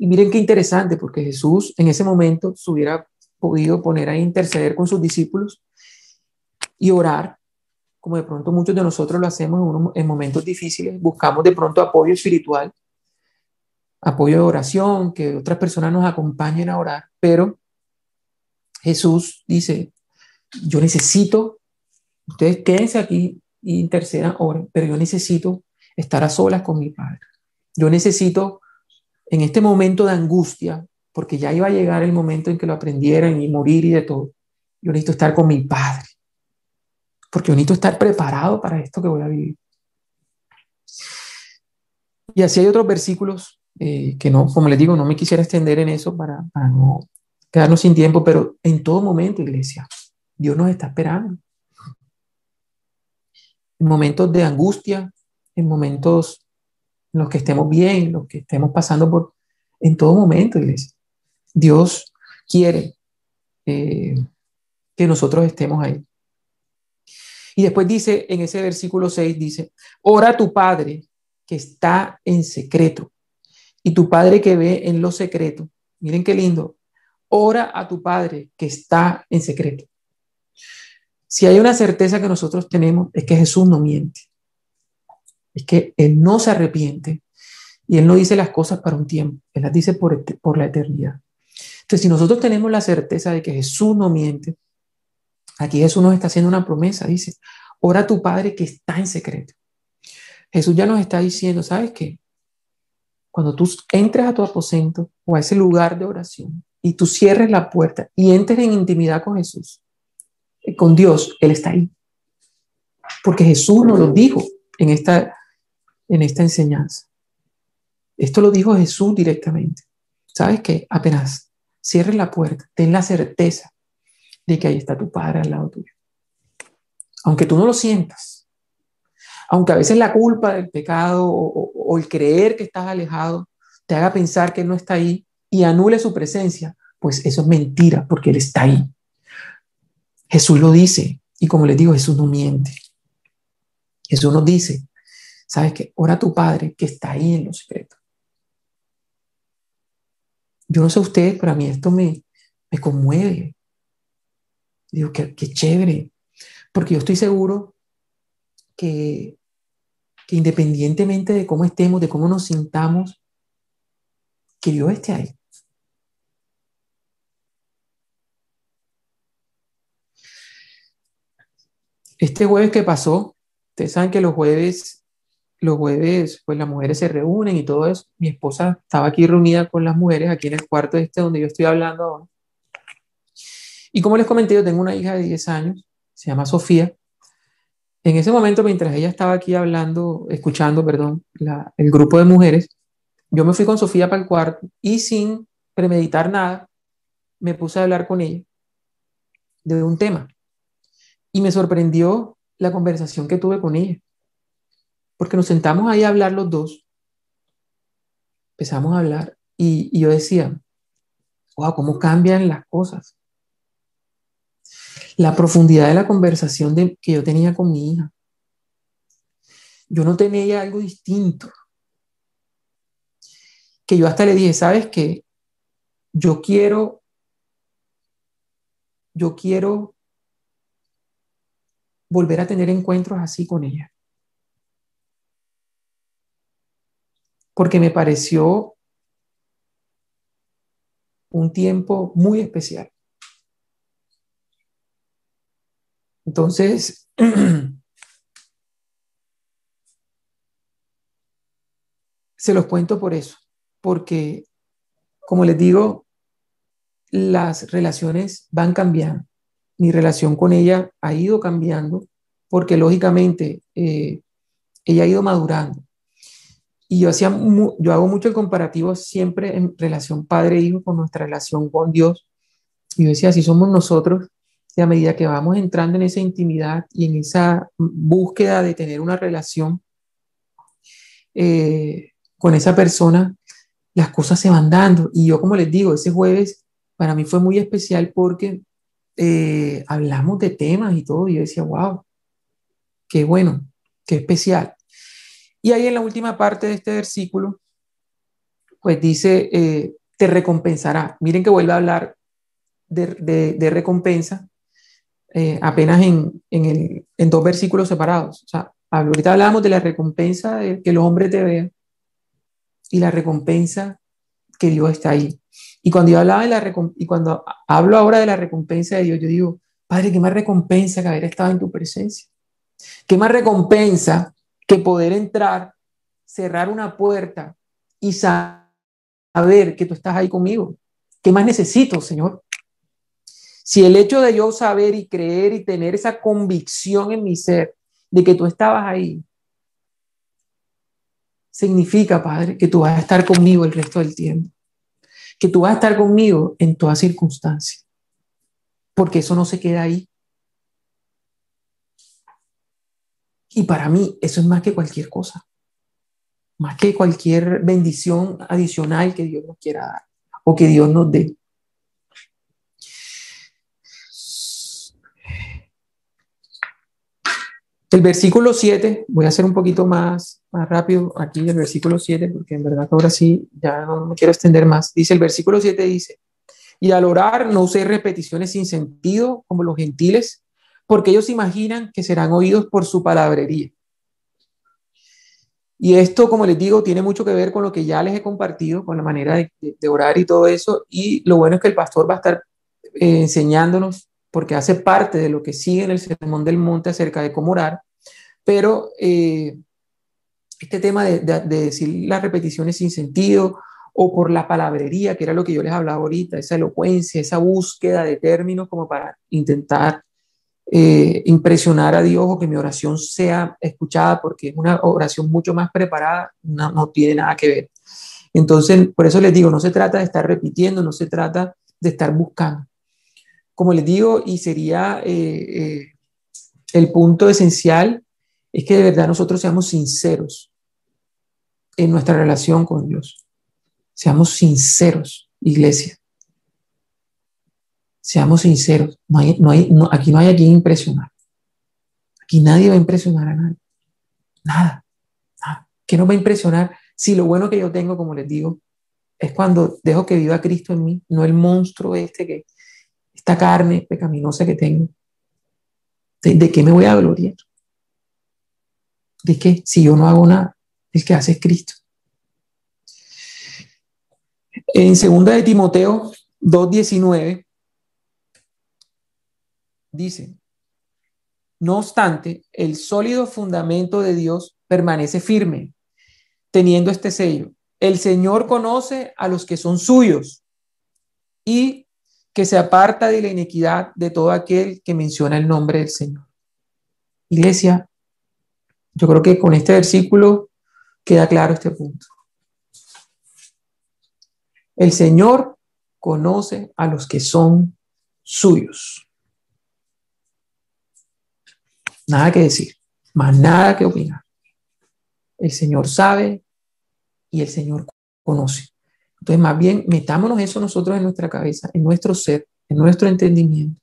[SPEAKER 2] Y miren qué interesante, porque Jesús en ese momento se hubiera podido poner a interceder con sus discípulos y orar, como de pronto muchos de nosotros lo hacemos en momentos difíciles. Buscamos de pronto apoyo espiritual, apoyo de oración, que otras personas nos acompañen a orar, pero Jesús dice: yo necesito, ustedes quédense aquí e intercedan, oren, pero yo necesito estar a solas con mi Padre. Yo necesito, en este momento de angustia, porque ya iba a llegar el momento en que lo aprendieran y morir y de todo, yo necesito estar con mi Padre, porque yo necesito estar preparado para esto que voy a vivir. Y así hay otros versículos que no, como les digo, no me quisiera extender en eso para no quedarnos sin tiempo, pero en todo momento, iglesia, Dios nos está esperando. En momentos de angustia, en momentos en los que estemos bien, en los que estemos pasando por, en todo momento, iglesia, Dios quiere que nosotros estemos ahí. Y después dice, en ese versículo 6, dice: ora a tu Padre que está en secreto, y tu Padre que ve en lo secreto. Miren qué lindo. Ora a tu Padre que está en secreto. Si hay una certeza que nosotros tenemos, es que Jesús no miente. Es que Él no se arrepiente y Él no dice las cosas para un tiempo. Él las dice por la eternidad. Entonces, si nosotros tenemos la certeza de que Jesús no miente, aquí Jesús nos está haciendo una promesa. Dice: ora a tu Padre que está en secreto. Jesús ya nos está diciendo, ¿sabes qué? Cuando tú entres a tu aposento o a ese lugar de oración y tú cierres la puerta y entres en intimidad con Jesús, con Dios, Él está ahí. Porque Jesús nos lo dijo en esta enseñanza. Esto lo dijo Jesús directamente. ¿Sabes qué? Apenas cierres la puerta, ten la certeza de que ahí está tu Padre al lado tuyo. Aunque tú no lo sientas, aunque a veces la culpa del pecado o el creer que estás alejado te haga pensar que Él no está ahí y anule su presencia, pues eso es mentira, porque Él está ahí. Jesús lo dice, y como les digo, Jesús no miente. Jesús nos dice: ¿sabes qué? Ora a tu Padre que está ahí en lo secreto. Yo no sé ustedes, pero a mí esto me conmueve. Digo, qué chévere, porque yo estoy seguro que independientemente de cómo estemos, de cómo nos sintamos, que Dios esté ahí. Este jueves que pasó, ustedes saben que los jueves, pues las mujeres se reúnen y todo eso. Mi esposa estaba aquí reunida con las mujeres, aquí en el cuarto donde yo estoy hablando ahora. Y como les comenté, yo tengo una hija de 10 años, se llama Sofía. En ese momento, mientras ella estaba aquí hablando, escuchando, perdón, el grupo de mujeres, yo me fui con Sofía para el cuarto y sin premeditar nada, me puse a hablar con ella de un tema. Y me sorprendió la conversación que tuve con ella, porque nos sentamos ahí a hablar los dos, empezamos a hablar y yo decía, wow, cómo cambian las cosas. La profundidad de la conversación que yo tenía con mi hija. Yo no tenía algo distinto. Que yo hasta le dije, ¿sabes qué? Yo quiero volver a tener encuentros así con ella. Porque me pareció un tiempo muy especial. Entonces, se los cuento por eso, porque, como les digo, las relaciones van cambiando. Mi relación con ella ha ido cambiando porque, lógicamente, ella ha ido madurando. Y yo hago mucho el comparativo siempre en relación padre-hijo con nuestra relación con Dios. Y yo decía, así somos nosotros, y a medida que vamos entrando en esa intimidad y en esa búsqueda de tener una relación con esa persona, las cosas se van dando. Y yo, como les digo, ese jueves para mí fue muy especial porque hablamos de temas y todo. Y yo decía, wow, qué bueno, qué especial. Y ahí en la última parte de este versículo, pues dice, te recompensará. Miren que vuelve a hablar de recompensa apenas en dos versículos separados. O sea, ahorita hablamos de la recompensa de que los hombres te vean y la recompensa que Dios está ahí. Y cuando yo hablaba y cuando hablo ahora de la recompensa de Dios, yo digo, Padre, ¿qué más recompensa que haber estado en tu presencia? ¿Qué más recompensa que poder entrar, cerrar una puerta y saber que tú estás ahí conmigo? ¿Qué más necesito, Señor? Si el hecho de yo saber y creer y tener esa convicción en mi ser de que tú estabas ahí, significa, Padre, que tú vas a estar conmigo el resto del tiempo, que tú vas a estar conmigo en toda circunstancia, porque eso no se queda ahí. Y para mí eso es más que cualquier cosa, más que cualquier bendición adicional que Dios nos quiera dar o que Dios nos dé. El versículo 7, voy a hacer un poquito más rápido aquí el versículo 7, porque en verdad ahora sí ya no me quiero extender más. Dice el versículo 7, dice, y al orar no usé repeticiones sin sentido como los gentiles, porque ellos imaginan que serán oídos por su palabrería. Y esto, como les digo, tiene mucho que ver con lo que ya les he compartido, con la manera de orar y todo eso. Y lo bueno es que el pastor va a estar enseñándonos, porque hace parte de lo que sigue en el Sermón del Monte acerca de cómo orar. Pero este tema de decir las repeticiones sin sentido o por la palabrería, que era lo que yo les hablaba ahorita, esa elocuencia, esa búsqueda de términos como para intentar impresionar a Dios o que mi oración sea escuchada, porque es una oración mucho más preparada, no tiene nada que ver. Entonces, por eso les digo, no se trata de estar repitiendo, no se trata de estar buscando. Como les digo, y sería el punto esencial, es que de verdad nosotros seamos sinceros en nuestra relación con Dios. Seamos sinceros, iglesia. Seamos sinceros. Aquí no hay a quien impresionar. Aquí nadie va a impresionar a nadie. Nada. ¿Qué nos va a impresionar? Si lo bueno que yo tengo, como les digo, es cuando dejo que viva Cristo en mí, no el monstruo esta carne pecaminosa que tengo. ¿De qué me voy a gloriar? ¿De qué? Si yo no hago nada, el que hace es Cristo. En 2 de Timoteo 2:19 dice, no obstante, el sólido fundamento de Dios permanece firme, teniendo este sello. El Señor conoce a los que son suyos y que se aparta de la iniquidad de todo aquel que menciona el nombre del Señor. Iglesia, Yo creo que con este versículo queda claro este punto. El Señor conoce a los que son suyos. Nada que decir, más nada que opinar. El Señor sabe y el Señor conoce. Entonces, más bien, metámonos eso nosotros en nuestra cabeza, en nuestro ser, en nuestro entendimiento,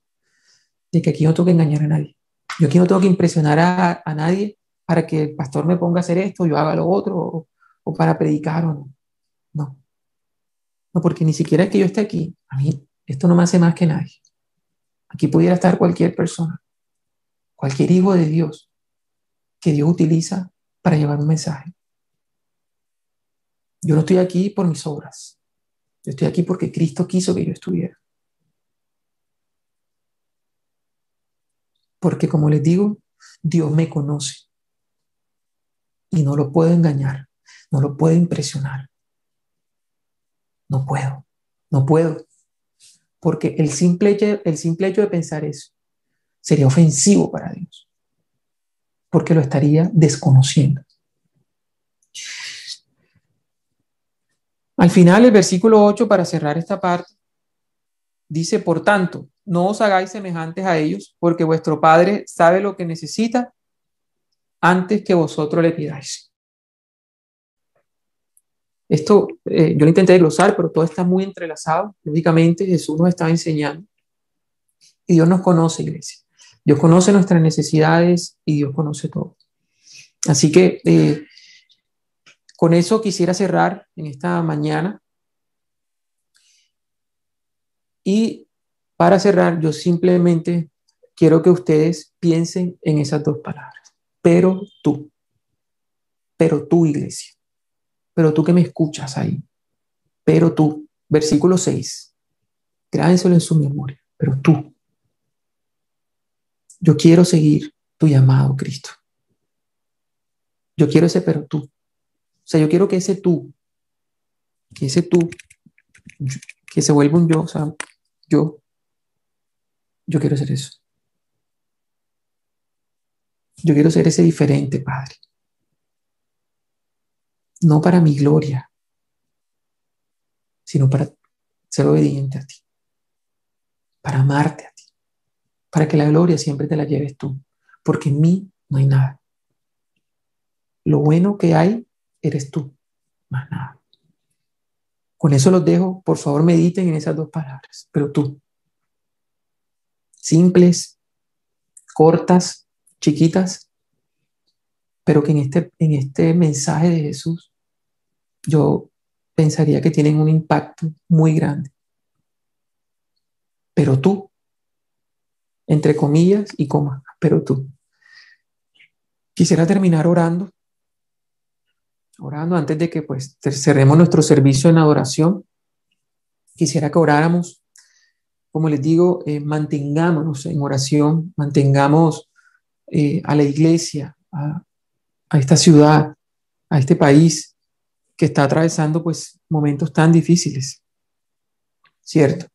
[SPEAKER 2] de que aquí no tengo que engañar a nadie. Yo aquí no tengo que impresionar a nadie para que el pastor me ponga a hacer esto, yo haga lo otro, o para predicar o no. No. No, porque ni siquiera es que yo esté aquí. A mí esto no me hace más que nadie. Aquí pudiera estar cualquier persona, cualquier hijo de Dios que Dios utiliza para llevar un mensaje. Yo no estoy aquí por mis obras. Yo estoy aquí porque Cristo quiso que yo estuviera. Porque como les digo, Dios me conoce y no lo puedo engañar, no lo puedo impresionar. No puedo, no puedo. Porque el simple hecho de pensar eso sería ofensivo para Dios. Porque lo estaría desconociendo. Al final, el versículo 8, para cerrar esta parte, dice, por tanto, no os hagáis semejantes a ellos, porque vuestro Padre sabe lo que necesita antes que vosotros le pidáis. Esto yo lo intenté desglosar, pero todo está muy entrelazado. Lógicamente, Jesús nos estaba enseñando. Y Dios nos conoce, iglesia. Dios conoce nuestras necesidades y Dios conoce todo. Así que con eso quisiera cerrar en esta mañana. Y para cerrar, yo simplemente quiero que ustedes piensen en esas dos palabras. Pero tú, iglesia, pero tú que me escuchas ahí, pero tú, versículo 6, grábenselo en su memoria, pero tú, yo quiero seguir tu llamado, Cristo. Yo quiero ese pero tú. O sea, yo quiero que ese tú, que se vuelva un yo, o sea, yo quiero ser eso. Yo quiero ser ese diferente, Padre. No para mi gloria, sino para ser obediente a ti, para amarte a ti, para que la gloria siempre te la lleves tú, porque en mí no hay nada. Lo bueno que hay eres tú, más nada. Con eso los dejo, por favor mediten en esas dos palabras, pero tú. Simples, cortas, chiquitas, pero que en este mensaje de Jesús yo pensaría que tienen un impacto muy grande. Pero tú, entre comillas y comas, pero tú. Quisiera terminar orando antes de que pues cerremos nuestro servicio en adoración. Quisiera que oráramos, como les digo, mantengámonos en oración, mantengamos a la iglesia, a esta ciudad, a este país que está atravesando pues momentos tan difíciles, ¿cierto?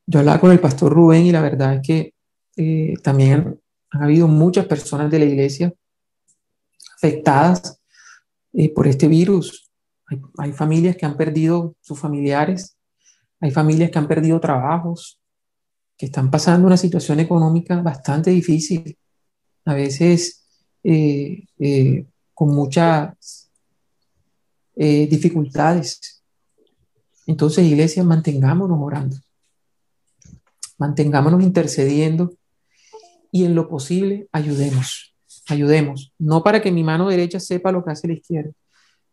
[SPEAKER 2] Yo hablaba con el pastor Rubén y la verdad es que también han habido muchas personas de la iglesia afectadas por este virus. Hay familias que han perdido sus familiares, hay familias que han perdido trabajos, que están pasando una situación económica bastante difícil, a veces con muchas dificultades. Entonces, iglesia, mantengámonos orando, mantengámonos intercediendo y en lo posible ayudemos, no para que mi mano derecha sepa lo que hace la izquierda,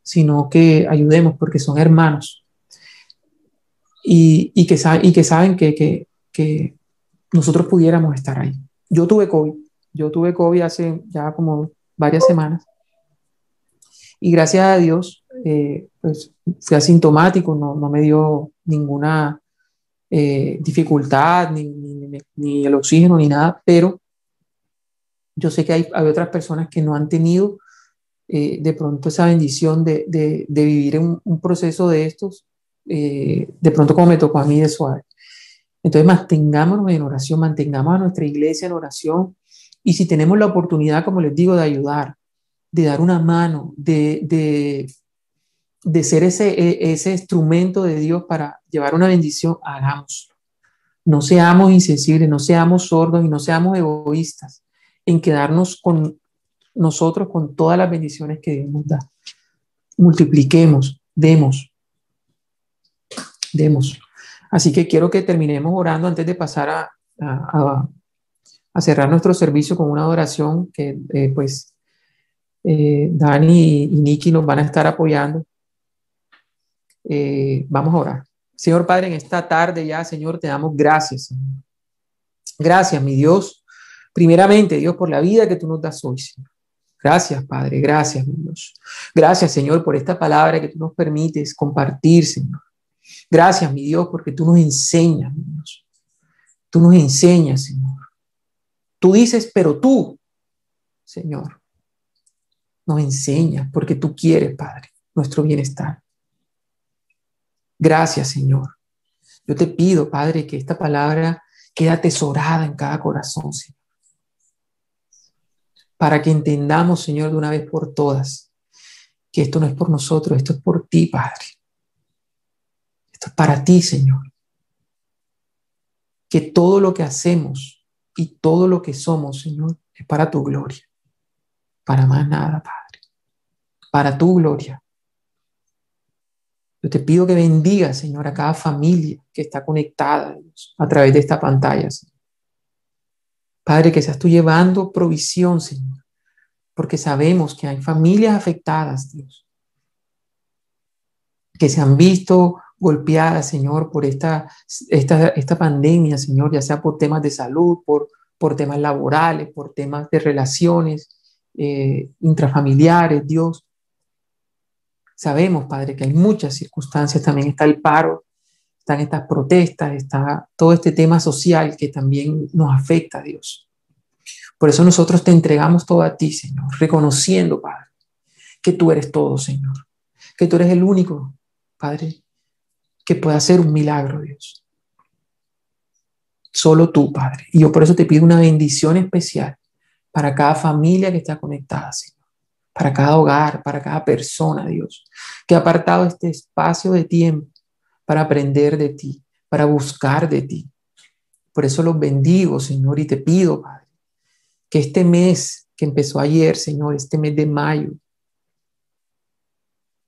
[SPEAKER 2] sino que ayudemos porque son hermanos y que saben que nosotros pudiéramos estar ahí. Yo tuve COVID hace ya como varias semanas y gracias a Dios pues fui asintomático, no me dio ninguna dificultad, ni el oxígeno, ni nada, pero yo sé que hay otras personas que no han tenido de pronto esa bendición de vivir un proceso de estos, de pronto como me tocó a mí de suave. Entonces mantengámonos en oración, mantengamos a nuestra iglesia en oración y si tenemos la oportunidad, como les digo, de ayudar, de dar una mano, de ser ese instrumento de Dios para llevar una bendición, hagámoslo. No seamos insensibles, no seamos sordos y no seamos egoístas en quedarnos con nosotros con todas las bendiciones que Dios nos da. Multipliquemos, demos. Así que quiero que terminemos orando antes de pasar a cerrar nuestro servicio con una adoración que Dani y Nikki nos van a estar apoyando. Vamos a orar. Señor Padre, en esta tarde ya, Señor, te damos gracias, Señor. Gracias, mi Dios. Primeramente, Dios, por la vida que tú nos das hoy, Señor. Gracias, Padre. Gracias, mi Dios. Gracias, Señor, por esta palabra que tú nos permites compartir, Señor. Gracias, mi Dios, porque tú nos enseñas, mi Dios. Tú nos enseñas, Señor. Tú dices, pero tú, Señor, nos enseñas porque tú quieres, Padre, nuestro bienestar. Gracias, Señor. Yo te pido, Padre, que esta palabra quede atesorada en cada corazón, Señor. Para que entendamos, Señor, de una vez por todas, que esto no es por nosotros, esto es por ti, Padre. Esto es para ti, Señor. Que todo lo que hacemos y todo lo que somos, Señor, es para tu gloria. Para más nada, Padre. Para tu gloria. Yo te pido que bendiga, Señor, a cada familia que está conectada, Dios, a través de esta pantalla, Señor. Padre, que seas tú llevando provisión, Señor, porque sabemos que hay familias afectadas, Dios, que se han visto golpeadas, Señor, por esta pandemia, Señor, ya sea por temas de salud, por temas laborales, por temas de relaciones intrafamiliares, Dios. Sabemos, Padre, que hay muchas circunstancias, también está el paro, están estas protestas, está todo este tema social que también nos afecta, Dios. Por eso nosotros te entregamos todo a ti, Señor, reconociendo, Padre, que tú eres todo, Señor, que tú eres el único, Padre, que puede hacer un milagro, Dios. Solo tú, Padre. Y yo por eso te pido una bendición especial para cada familia que está conectada, Señor. Para cada hogar, para cada persona, Dios, que ha apartado este espacio de tiempo para aprender de ti, para buscar de ti. Por eso los bendigo, Señor, y te pido, Padre, que este mes que empezó ayer, Señor, este mes de mayo,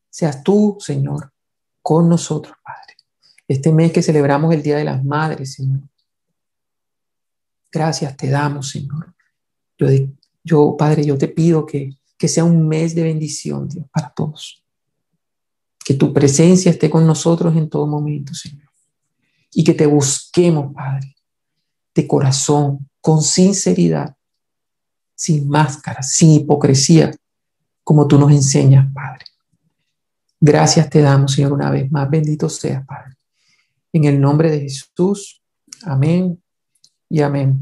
[SPEAKER 2] seas tú, Señor, con nosotros, Padre. Este mes que celebramos el Día de las Madres, Señor. Gracias te damos, Señor. Yo, Padre, yo te pido que sea un mes de bendición, Dios, para todos. Que tu presencia esté con nosotros en todo momento, Señor. Y que te busquemos, Padre, de corazón, con sinceridad, sin máscaras, sin hipocresía, como tú nos enseñas, Padre. Gracias te damos, Señor, una vez más. Bendito seas, Padre. En el nombre de Jesús. Amén y amén.